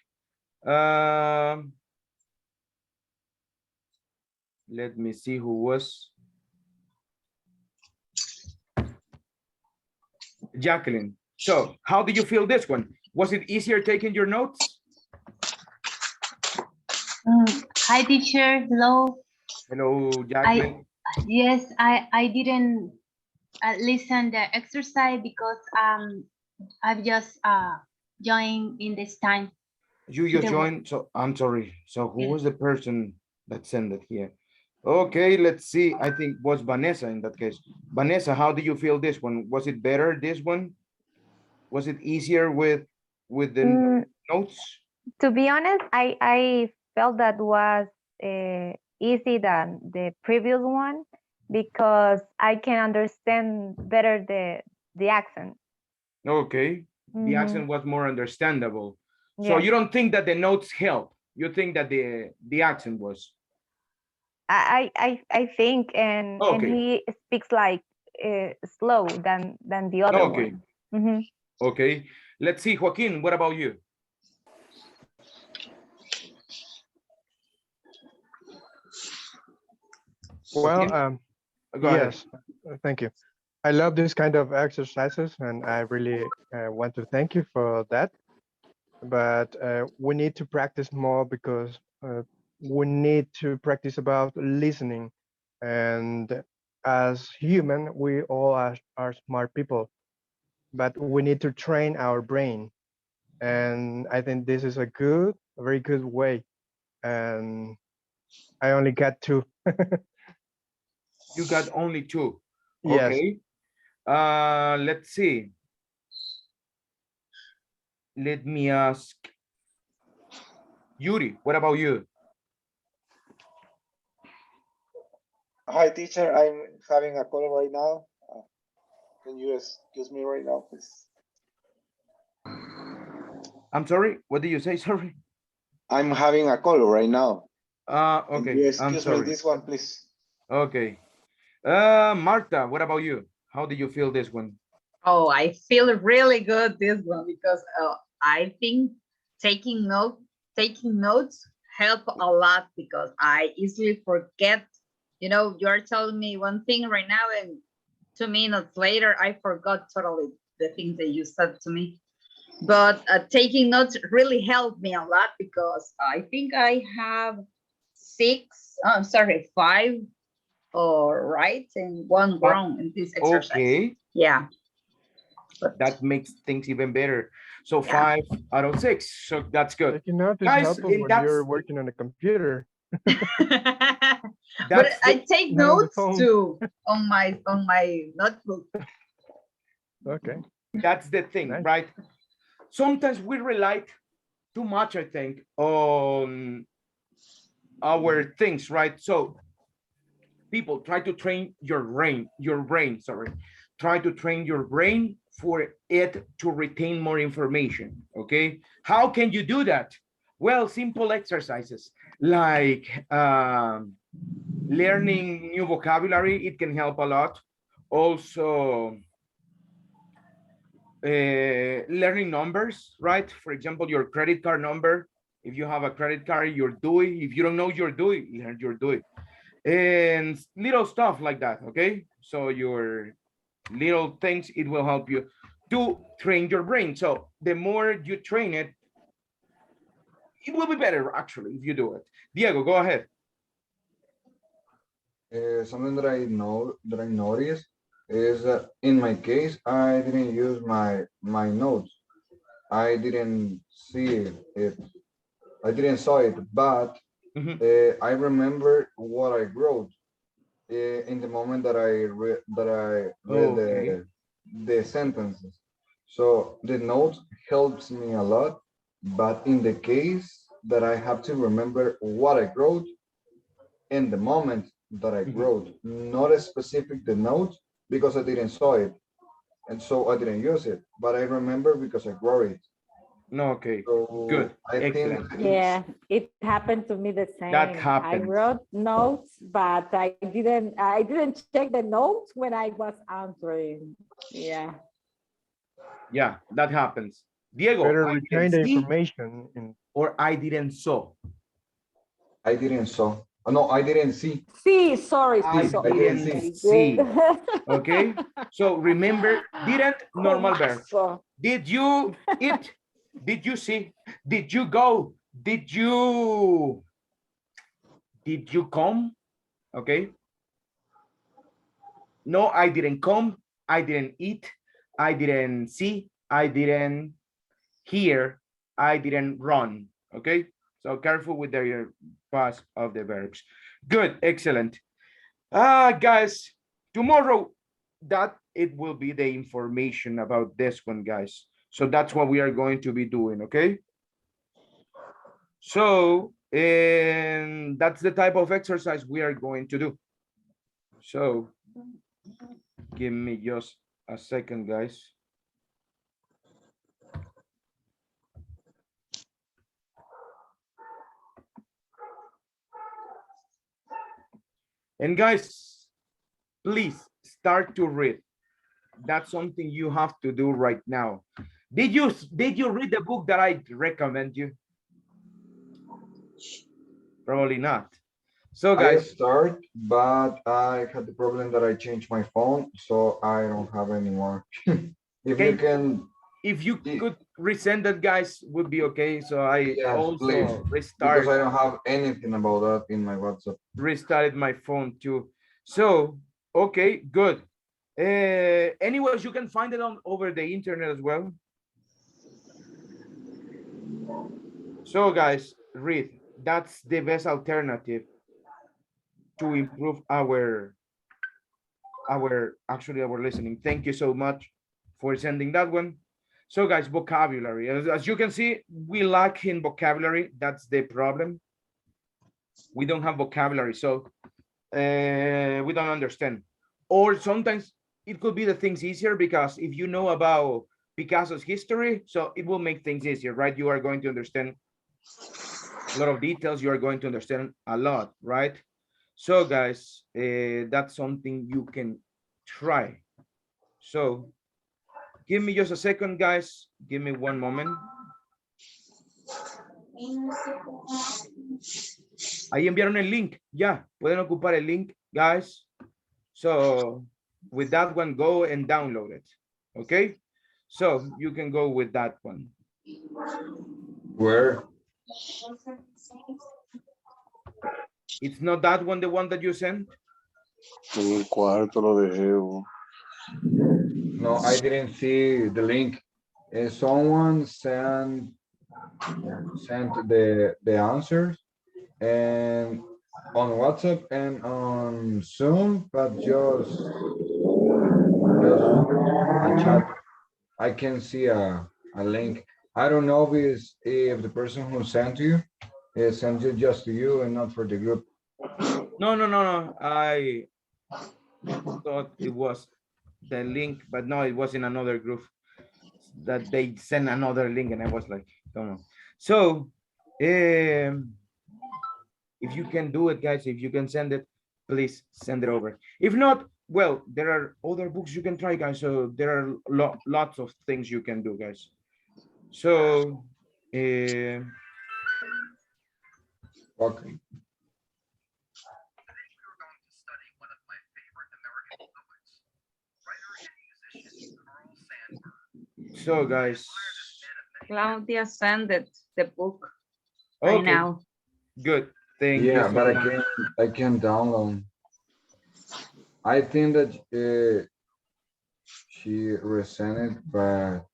Let me see who was. Jacqueline. So how did you feel this one? Was it easier taking your notes? Hi, teacher. Hello. Hello, Jacqueline. Yes, I didn't listen the exercise because I've just joined in this time. You just The- joined, so I'm sorry. So who was the person that sent it here? Okay, let's see. I think was Vanessa in that case. Vanessa, how do you feel this one? Was it better, this one? Was it easier with the notes? To be honest, I felt that was easy than the previous one because I can understand better the accent. Okay, the Mhm. accent was more understandable. So Yes. you don't think that the notes help? You think that the accent was? I think, and Okay. he speaks like slow than the other Okay. one. Mhm. Okay, let's see, Joaquin, what about you? Well, Joaquin? Go ahead. yes, thank you. I love this kind of exercises, and I really want to thank you for that. but we need to practice more because we need to practice about listening. And as human, we all are smart people, but we need to train our brain. And I think this is a very good way. And I only got two. You got only two. Yes. Okay. Let's see. Let me ask Yuri, what about you? Hi, teacher. I'm having a call right now. Can you excuse me right now, please? I'm sorry, what did you say? Sorry. I'm having a call right now. Can Okay, you I'm excuse me sorry. this one, please? Okay. Marta, what about you? How did you feel this one? Oh, I feel really good this one because I think taking notes help a lot because I easily forget. You know, you're telling me one thing right now, and 2 minutes later, I forgot totally the things that you said to me. But taking notes really helped me a lot because I think I have five right and one wrong in this exercise. Okay. Yeah. That makes things even better. So 5 out of 6. So that's good. Taking notes is Guys, helpful and when that's you're working on a computer. But I take not on the notes phone. too on my notebook. Okay. That's the thing, Nice. right? Sometimes we rely too much, I think, on our things, right? So people try to train your brain, sorry. Try to train your brain for it to retain more information, okay? How can you do that? Well, simple exercises like learning new vocabulary, it can help a lot. Also, learning numbers, right? For example, your credit card number. If you have a credit card, your DUI. If you don't know your DUI, learn your DUI. And little stuff like that, okay? So your little things, it will help you to train your brain. So the more you train it, it will be better actually if you do it. Diego, go ahead. Something that I noticed is that in my case I didn't use my notes. I didn't see it. I didn't saw it, but I remember what I wrote in the moment that I read Okay. the sentences. So the notes helps me a lot, but in the case that I have to remember what I wrote in the moment that I wrote, not a specific the note because I didn't saw it, and so I didn't use it. But I remember because I wrote it. No, okay, So good, I think excellent. Yeah, it happened to me the same. That I happens. wrote notes, but I didn't check the notes when I was answering. Yeah. Yeah, that happens. Diego, Better I retain didn't the see information. or I didn't saw. I didn't saw. Oh, no, I didn't see. See, sorry. I so- didn't very see. good. Okay, so remember, didn't normal verb. Comazo. Did you eat? Did you see? Did you go? Did you come? Okay. No, I didn't come. I didn't eat. I didn't see. I didn't hear. I didn't run. Okay. So careful with the past of the verbs. Good. Excellent. Guys, tomorrow that it will be the information about this one, guys. So that's what we are going to be doing. Okay. So, and that's the type of exercise we are going to do. So give me just a second, guys. And guys, please start to read. That's something you have to do right now. Did you read the book that I recommend you? Probably not. So I guys, start, but I had the problem that I changed my phone, so I don't have anymore. If you can, if you could resend that, guys, would be okay. So I Yes, also please. restart. Because I don't have anything about that in my WhatsApp. Restarted my phone too. So, okay, good. Anyways, you can find it on over the internet as well. So guys, read. That's the best alternative to improve our actually our listening. Thank you so much for sending that one. So guys, vocabulary. As you can see, we lack in vocabulary. That's the problem. We don't have vocabulary, so we don't understand. Or sometimes it could be the things easier because if you know about Picasso's history, so it will make things easier, right? You are going to understand a lot of details. You are going to understand a lot, right? So guys, that's something you can try. So give me just a second, guys. Give me one moment. Ahí enviaron el link. Ya, pueden ocupar el link, guys. So with that one, go and download it. Okay? So you can go with that one. Where? It's not that one, the one that you sent? En el cuarto lo dejé. No, I didn't see the link. Someone sent the answers and on WhatsApp and on Zoom, but just a chat. I can see a link. I don't know if the person who sent you sent it just to you and not for the group. No. I thought it was the link, but no, it was in another group that they sent another link, and I was like, don't know. So, if you can do it, guys, if you can send it, please send it over. If not, well, there are other books you can try, guys. So there are lots of things you can do, guys. So, okay. So guys, Claudia sent it, the book okay. right now. Good. Thank you. Yeah, so but much. I can download. I think that she resent it, but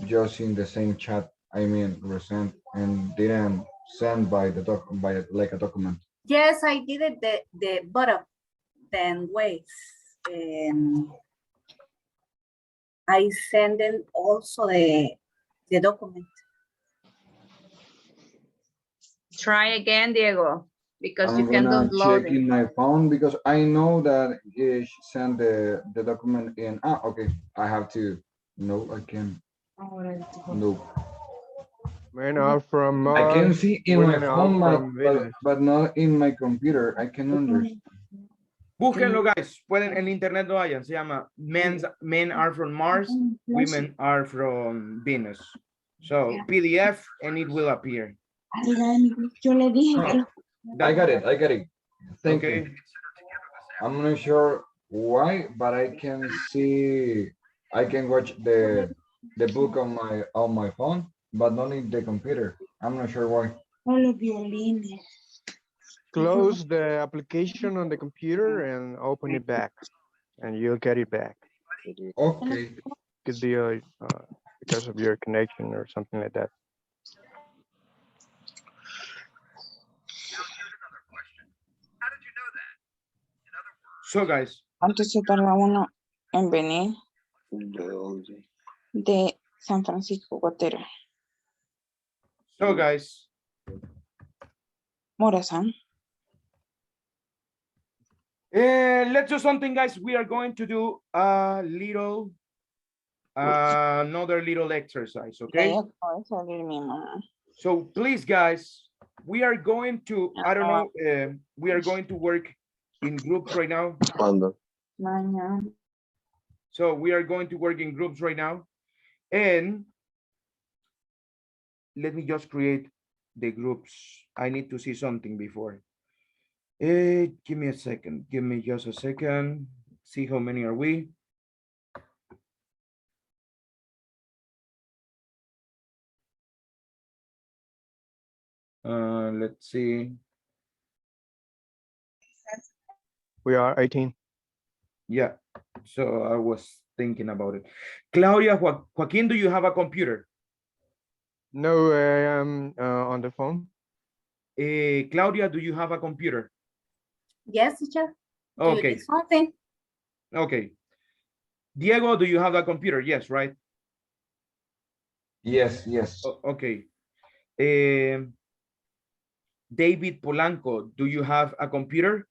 just in the same chat. I mean, resent and didn't send by the by like a document. Yes, I did it the both of them ways. I send them also the document. Try again, Diego, because you I'm can gonna download check it. in my phone because I know that she sent the document in. Okay, I have to. No, I can. No. Men are from I Mars. can see in my women are phone, from Venus. but not in my computer. I can understand. Búsquenlo, guys. Pueden en internet lo hayan. Se llama Men Are From Mars, Women Are From Venus. So PDF and it will appear. Yo le dije I got it. Thank Okay. you. I'm not sure why, but I can see. I can watch the book on my phone, but not in the computer. I'm not sure why. Close the application on the computer and open it back, and you'll get it back. Okay. Could be because of your connection or something like that. So guys. ¿Cuánto se tarda uno en venir de San Francisco Gotera? So guys. Morazán. Let's do something, guys. We are going to do a little, another little exercise, okay? So please, guys, we are going to, I don't know, we are going to work in groups right now. So we are going to work in groups right now. And let me just create the groups. I need to see something before. Give me a second. Give me just a second. See how many are we? Let's see. We are 18. Yeah, so I was thinking about it. Claudia, Joaquin, do you have a computer? No, I am on the phone. Claudia, do you have a computer? Yes, teacher. Do you Okay, need something? okay. Diego, do you have a computer? Yes, right? Yes, yes. Okay. David Polanco, do you have a computer?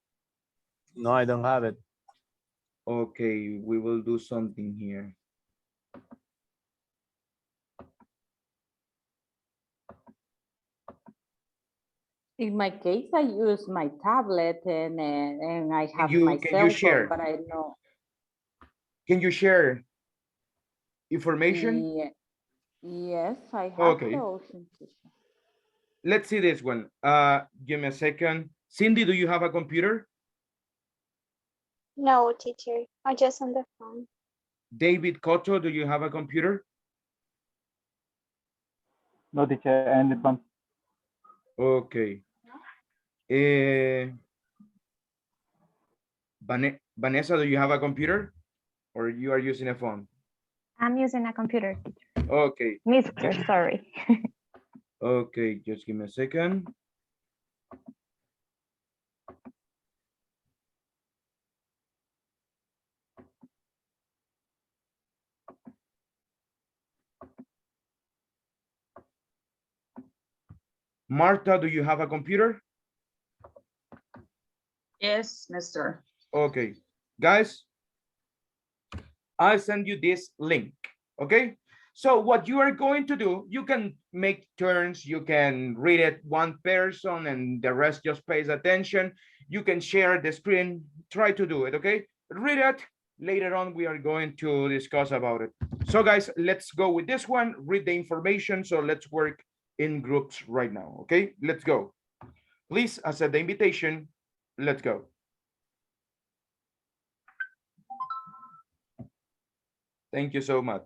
No, I don't have it. Okay, we will do something here. In my case, I use my tablet and I have my Can cell you phone, share? but I know. Can you share information? Yes, I have Okay. those. Let's see this one. Give me a second. Cindy, do you have a computer? No, teacher. I just on the phone. David Cotto, do you have a computer? No, teacher, and the phone. Okay. Vanessa, do you have a computer? Or you are using a phone? I'm using a computer, teacher. Okay. Mister, sorry. Okay, just give me a second. Marta, do you have a computer? Yes, mister. Okay, guys, I send you this link, okay? So what you are going to do, you can make turns, you can read it one person and the rest just pays attention. You can share the screen, try to do it, okay? Read it, later on we are going to discuss about it. So guys, let's go with this one, read the information, so let's work in groups right now, okay? Let's go. Please accept the invitation, let's go. Thank you so much.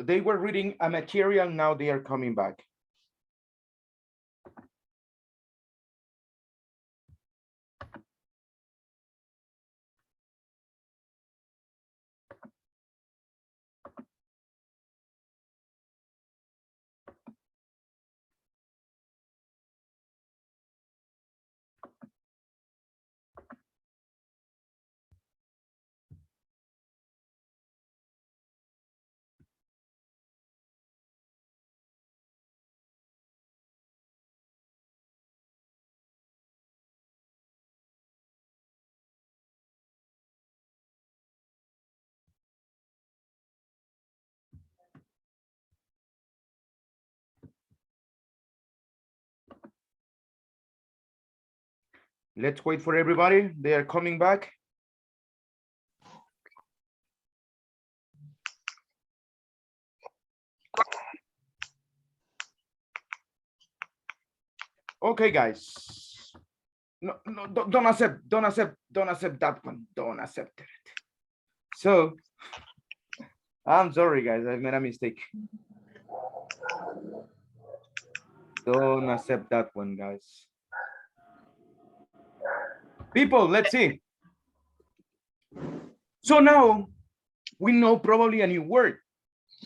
They were reading a material, now they are coming back. Let's wait for everybody. They are coming back. Okay, guys. No, don't accept that one. Don't accept it. So, I'm sorry, guys. I made a mistake. Don't accept that one, guys. People, let's see. So now we know probably a new word.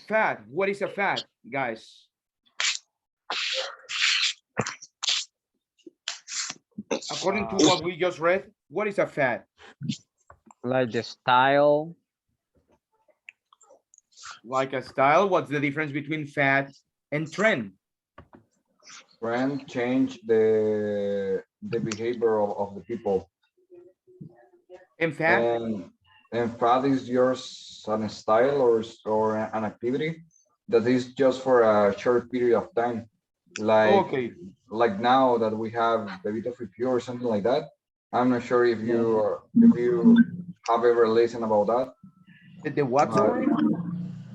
Fad. What is a fad, guys? According to what we just read, what is a fad? Like the style. Like a style. What's the difference between fad and trend? Trend change the behavior of the people. And fad? And fad is just an style or an activity that is just for a short period of time. Like now that we have Bebito Fiu or something like that. I'm not sure if you have ever listened about that. The what?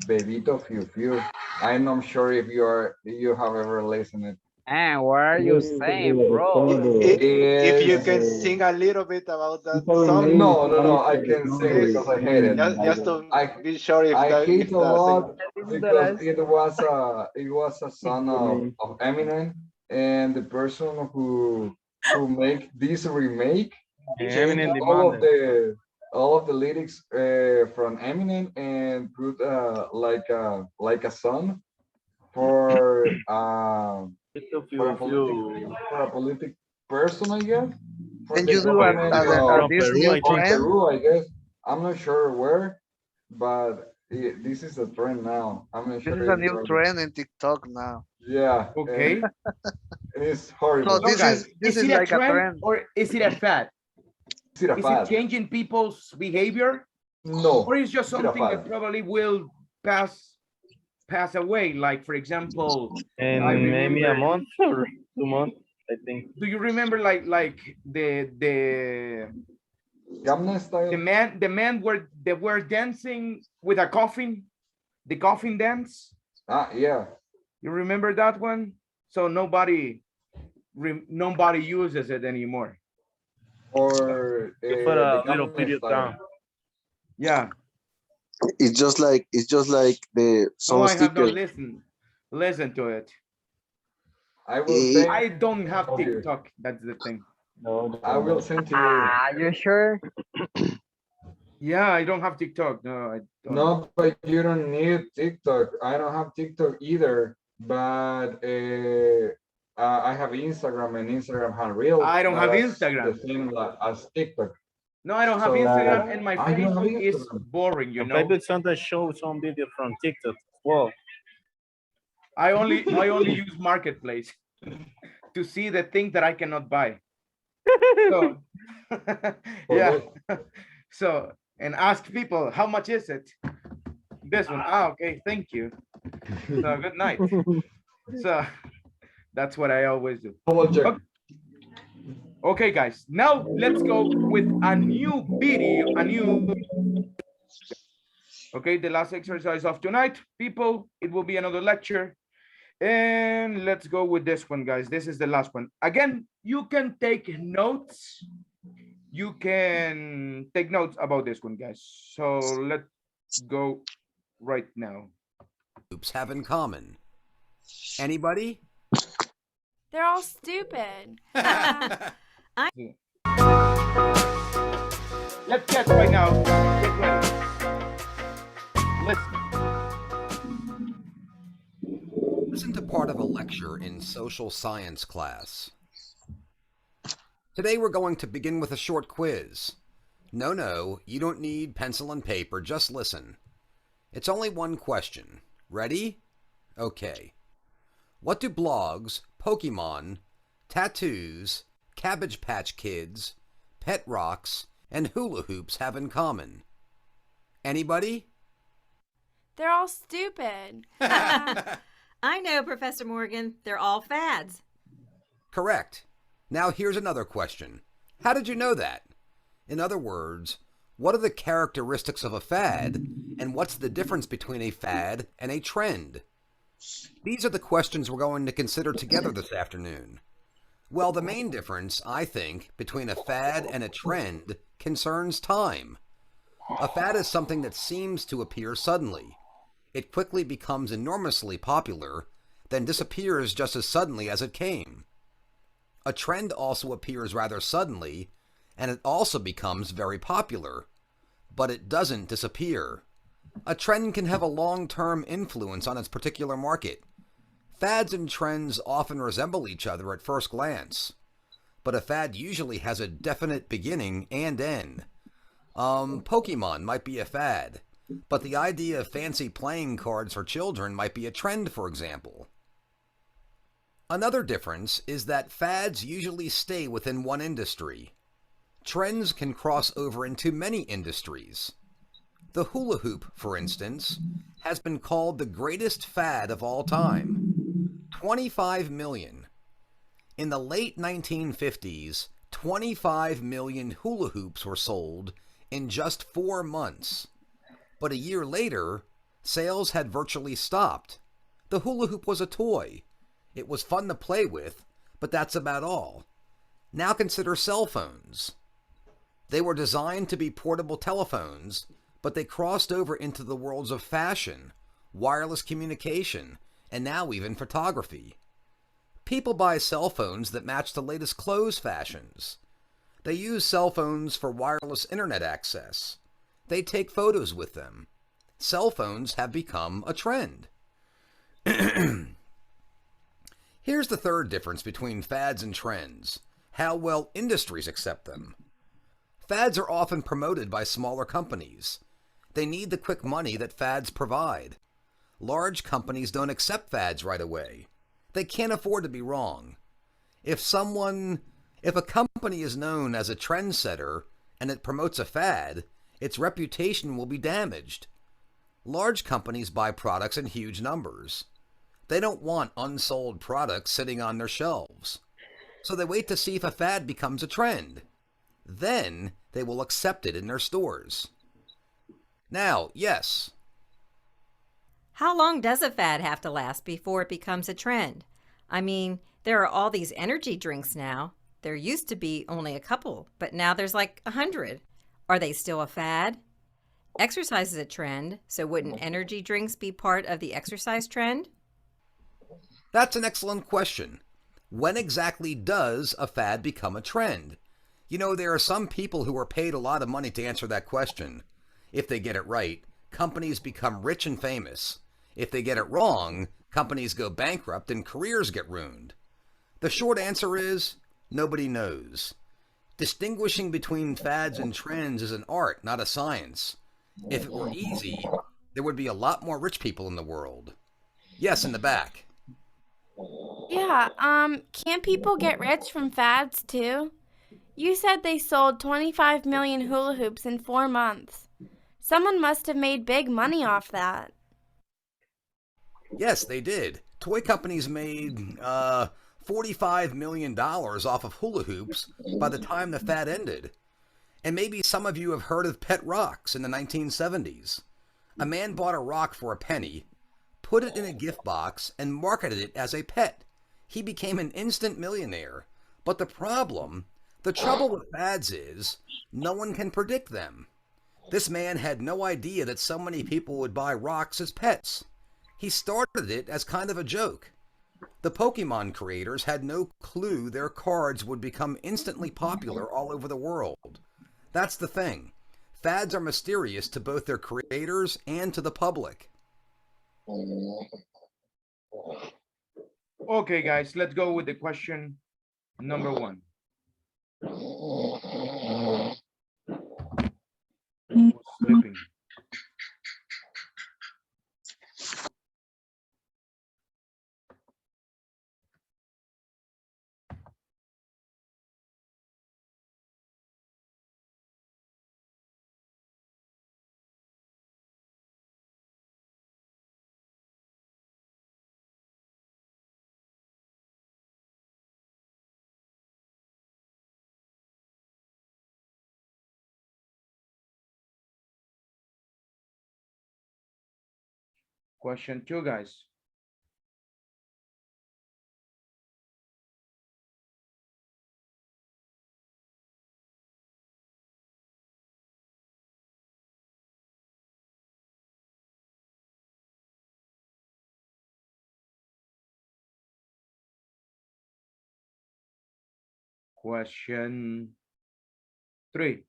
Bebito Fiu. I'm not sure if you have ever listened. And what are you saying, bro? If you can sing a little bit about that song. No, I can sing because I hate it. Just to be sure if I hate if a lot because it was a song of Eminem, and the person who make this remake changed all of the lyrics from Eminem and put like a song for a politic person, I guess. Can you do this new trend? Peru, I guess. I'm not sure where, but this is a trend now. I'm not sure. This is a new trend in TikTok now. Yeah. Okay. It's horrible. So this is it like a a trend trend. or is it a fad? Is it a fad? Is it changing people's behavior? No. Or is just something that probably will pass away? Like, for example, And maybe a month or 2 months, I think. Do you remember like the Gangnam Style? the men were dancing with a coffin, the coffin dance? Yeah. You remember that one? So nobody uses it anymore. Or for a little period down. Yeah. It's just like the No, song I have sticker. not listen to it. I don't have TikTok. That's the thing. No, I will send to you. You sure? Yeah, I don't have TikTok. No, I don't. No, but you don't need TikTok. I don't have TikTok either, but I have Instagram, and Instagram has Reels. I don't have Instagram. The same as TikTok. No, I don't have Instagram, and my Facebook is boring, you know. Maybe sometimes show some video from TikTok. Well, I only use Marketplace to see the things that I cannot buy. So yeah. So and ask people how much is it? This one. Okay, thank you. So good night. So that's what I always do. Okay, guys. Now let's go with a new video, okay, the last exercise of tonight, people. It will be another lecture. And let's go with this one, guys. This is the last one. Again, you can take notes. You can take notes about this one, guys. So let's go right now. hoops have in common? Anybody? They're all stupid. Let's get right now. Get ready. Listen. Listen to part of a lecture in social science class. Today we're going to begin with a short quiz. No, you don't need pencil and paper, just listen. It's only one question. Ready? Okay. What do blogs, Pokemon, tattoos, Cabbage Patch Kids, pet rocks, and hula hoops have in common? Anybody? They're all stupid. I know, Professor Morgan. They're all fads. Correct. Now here's another question. How did you know that? In other words, what are the characteristics of a fad, and what's the difference between a fad and a trend? These are the questions we're going to consider together this afternoon. Well, the main difference, I think, between a fad and a trend concerns time. A fad is something that seems to appear suddenly. It quickly becomes enormously popular, then disappears just as suddenly as it came. A trend also appears rather suddenly, and it also becomes very popular, but it doesn't disappear. A trend can have a long-term influence on its particular market. Fads and trends often resemble each other at first glance, but a fad usually has a definite beginning and end. Pokemon might be a fad, but the idea of fancy playing cards for children might be a trend, for example. Another difference is that fads usually stay within one industry. Trends can cross over into many industries. The hula hoop, for instance, has been called the greatest fad of all time. 25 million. In the late 1950s, 25 million hula hoops were sold in just 4 months. But a year later, sales had virtually stopped. The hula hoop was a toy. It was fun to play with, but that's about all. Now consider cell phones. They were designed to be portable telephones, but they crossed over into the worlds of fashion, wireless communication, and now even photography. People buy cell phones that match the latest clothes fashions. They use cell phones for wireless internet access. They take photos with them. Cell phones have become a trend. Here's the third difference between fads and trends: how well industries accept them. Fads are often promoted by smaller companies. They need the quick money that fads provide. Large companies don't accept fads right away. They can't afford to be wrong. If a company is known as a trendsetter and it promotes a fad, its reputation will be damaged. Large companies buy products in huge numbers. They don't want unsold products sitting on their shelves. So they wait to see if a fad becomes a trend. Then they will accept it in their stores. Now, yes. How long does a fad have to last before it becomes a trend? I mean, there are all these energy drinks now. There used to be only a couple, but now there's like 100. Are they still a fad? Exercise is a trend, so wouldn't energy drinks be part of the exercise trend? That's an excellent question. When exactly does a fad become a trend? You know, there are some people who are paid a lot of money to answer that question. If they get it right, companies become rich and famous. If they get it wrong, companies go bankrupt and careers get ruined. The short answer is, nobody knows. Distinguishing between fads and trends is an art, not a science. If it were easy, there would be a lot more rich people in the world. Yes, in the back. Yeah, can't people get rich from fads too? You said they sold 25 million hula hoops in 4 months. Someone must have made big money off that. Yes, they did. Toy companies made $45 million off of hula hoops by the time the fad ended. And maybe some of you have heard of pet rocks in the 1970s. A man bought a rock for a penny, put it in a gift box, and marketed it as a pet. He became an instant millionaire. But the trouble with fads is, no one can predict them. This man had no idea that so many people would buy rocks as pets. He started it as kind of a joke. The Pokemon creators had no clue their cards would become instantly popular all over the world. That's the thing. Fads are mysterious to both their creators and to the public. Okay, guys, let's go with the question number 1. Sleeping. Question 2, guys. Question 3.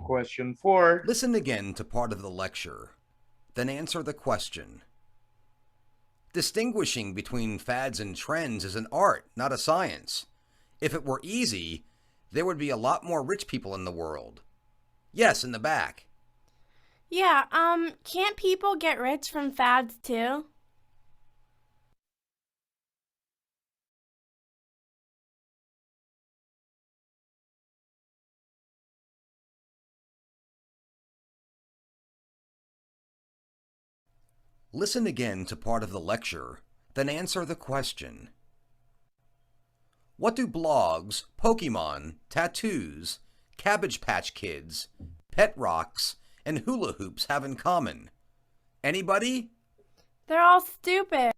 Question 4. Listen again to part of the lecture, then answer the question. Distinguishing between fads and trends is an art, not a science. If it were easy, there would be a lot more rich people in the world. Yes, in the back. Yeah, can't people get rich from fads too? Listen again to part of the lecture, then answer the question. What do blogs, Pokemon, tattoos, Cabbage Patch Kids, pet rocks, and hula hoops have in common? Anybody? They're all stupid.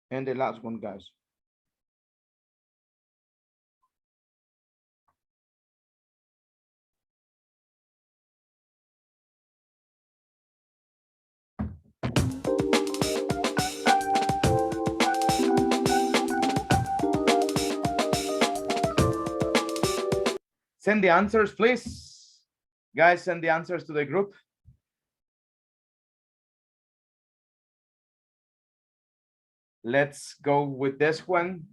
And the last one, guys. Send the answers, please. Guys, send the answers to the group. Let's go with this one.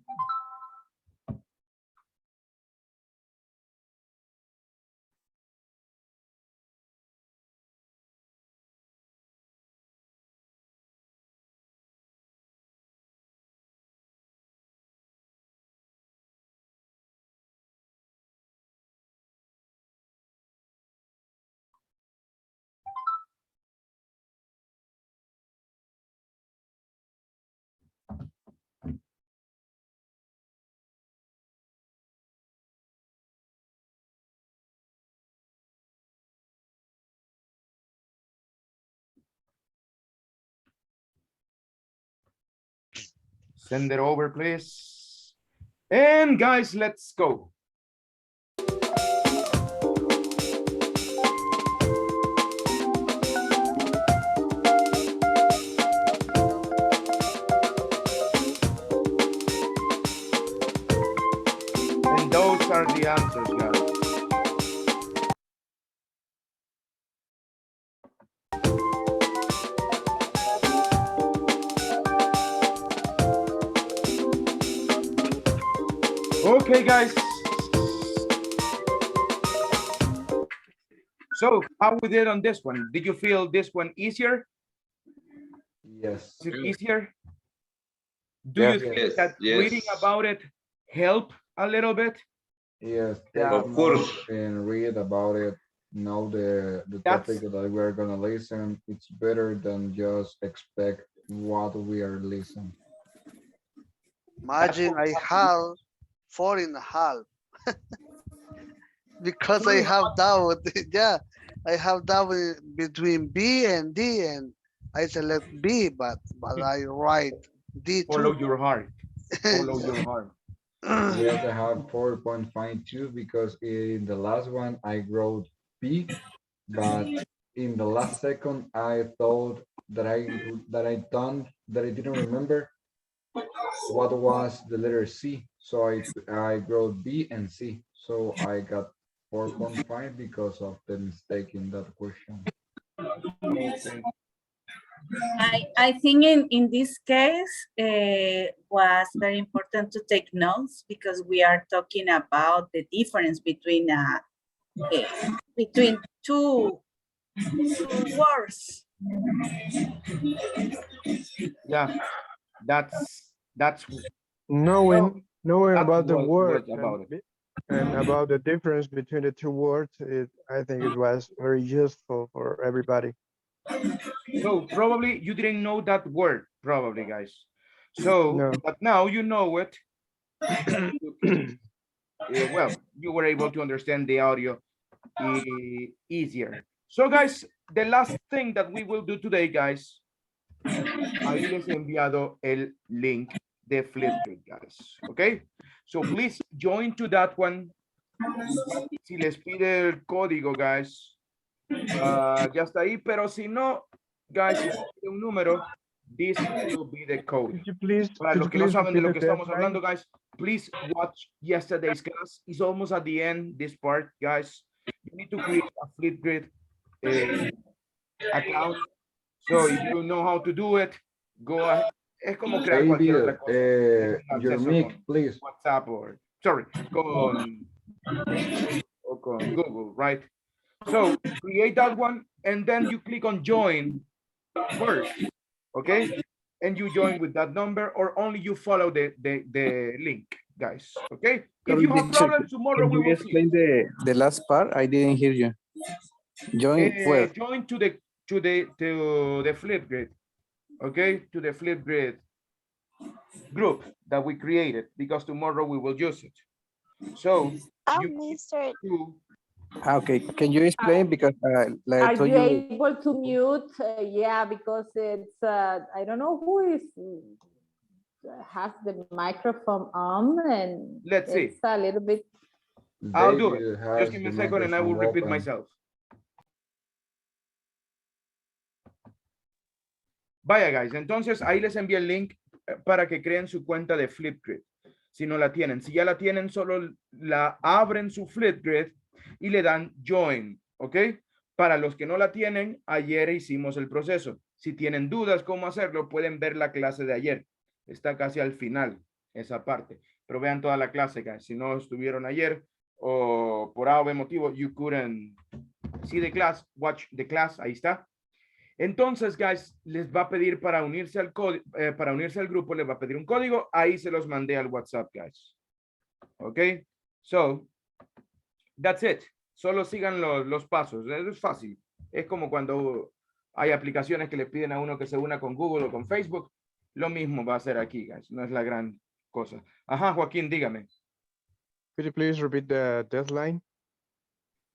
Send it over, please. And guys, let's go. And those are the answers, guys. Okay, guys. So how we did on this one? Did you feel this one easier? Yes. Is it easier? Do Yes. you think Yes, that reading about it help a little bit? Yes, Yeah, take of notes and read about it. Know the That's- topic that we're gonna listen. It's better than just expect what we are listening. Imagine I have 4.5 because I have doubt. Yeah, I have doubt between B and D, and I select B, but I write D Follow too. your heart. Follow your heart. Yes, I have 4.52 because in the last one I wrote B, but in the last second I thought that I didn't remember what was the letter C. So I wrote B and C. So I got 4.5 because of the mistake in that question. Okay. I think in this case was very important to take notes because we are talking about the difference between two words. Yeah, that's Knowing that about the was word about it. and about the difference between the two words, I think it was very useful for everybody. So probably you didn't know that word, probably, guys. So, No. but now you know it. Well, you were able to understand the audio easier. So, guys, the last thing that we will do today, guys, ahí les he enviado el link de Flipgrid, guys. Okay? So, please join to that one. Si les pide el código, guys, ya está ahí, pero si no, guys, si pide un número, this will be the code. Para los que no saben de lo que estamos hablando, guys, please watch yesterday's class. It's almost at the end, this part, guys. You need to create a Flipgrid account. So if you know how to do it, go ahead. Es como crear cualquier otra cosa. Your mic, please. WhatsApp or, sorry, con Google, right? So create that one and then you click on join first, okay? And you join with that number or only you follow the link, guys, okay? If you have problems tomorrow, we will see. Explain the last part. I didn't hear you. Join where? Join to the Flipgrid, okay? To the Flipgrid group that we created because tomorrow we will use it. So Okay, can you explain because like I Are told you you. able to mute? Yeah, because it's I don't know who is has the microphone on, and let's see. It's a little bit. I'll do it. Just give me a second, and I will repeat myself. Vaya, guys. Entonces ahí les envié el link para que creen su cuenta de Flipgrid. Si no la tienen, si ya la tienen, solo la abren su Flipgrid y le dan join, ¿ok? Para los que no la tienen, ayer hicimos el proceso. Si tienen dudas cómo hacerlo, pueden ver la clase de ayer. Está casi al final esa parte. Pero vean toda la clase, guys. Si no estuvieron ayer o por algún motivo, you couldn't see the class, watch the class, ahí está. Entonces, guys, les va a pedir para unirse al grupo, les va a pedir un código. Ahí se los mandé al WhatsApp, guys. ¿Ok? So, that's it. Solo sigan los pasos. Es fácil. Es como cuando hay aplicaciones que le piden a uno que se una con Google o con Facebook. Lo mismo va a ser aquí, guys. No es la gran cosa. Ajá, Joaquín, dígame. Could you please repeat the deadline?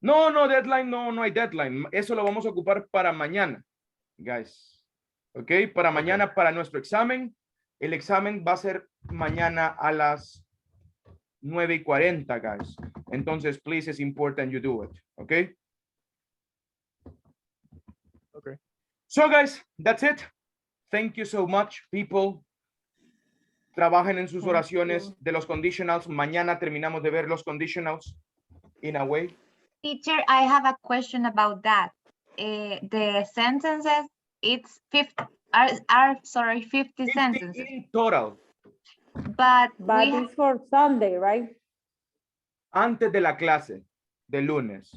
No, deadline, no hay deadline. Eso lo vamos a ocupar para mañana, guys. ¿Ok? Para mañana, para nuestro examen. El examen va a ser mañana a las 9:40, guys. Entonces, please, it's important you do it. Okay? Okay. So, guys, that's it. Thank you so much, people. Trabajen en sus oraciones de los conditionals. Mañana terminamos de ver los conditionals in a way. Teacher, I have a question about that. The sentences, it's 50 sentences. In total. But it's for Sunday, right? Antes de la clase de lunes.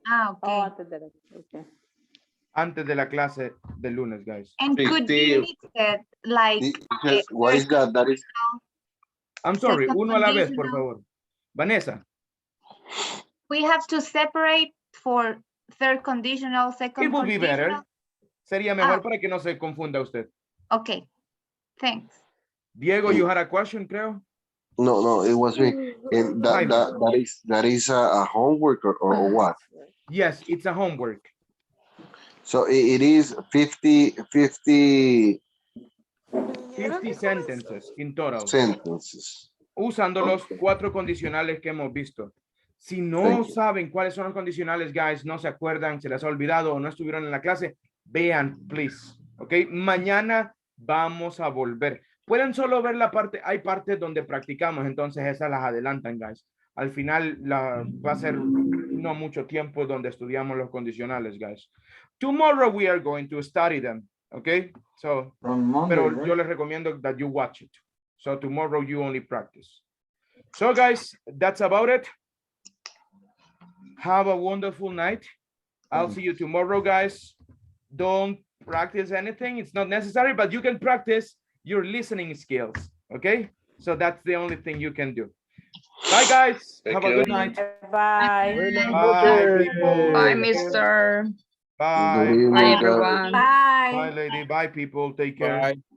Ah, okay. Oh, antes de la- okay. Antes de la clase del lunes, guys. And could you mix it like What is that? That is I'm sorry, second uno a la vez, por conditional? favor. Vanessa, We have to separate for third conditional, second it will be better. conditional. Sería mejor para que no se confunda usted. Okay, thanks. Diego, you had a question, creo. no, it was me. And that is a homework or what? Yes, it's a homework. So it is 50 50 sentences in total. sentences. Usando los 4 condicionales que hemos visto. Si no Thank you. saben cuáles son los condicionales, guys, no se acuerdan, se les ha olvidado o no estuvieron en la clase, vean, please. Ok, mañana vamos a volver. Pueden solo ver la parte, hay partes donde practicamos, entonces esas las adelantan, guys. Al final va a ser no mucho tiempo donde estudiamos los condicionales, guys. Tomorrow we are going to study them, okay? So, From Monday, pero right? yo les recomiendo that you watch it. So tomorrow you only practice. So guys, that's about it. Have a wonderful night. I'll see you tomorrow, guys. Don't practice anything. It's not necessary, but you can practice your listening skills, okay? So that's the only thing you can do. Bye, guys. Have a good night. Bye. Bye, people. Bye, mister. Bye. Good evening, Bye, guys. everyone. Bye. Bye, lady. Bye, people. Take care. Bye.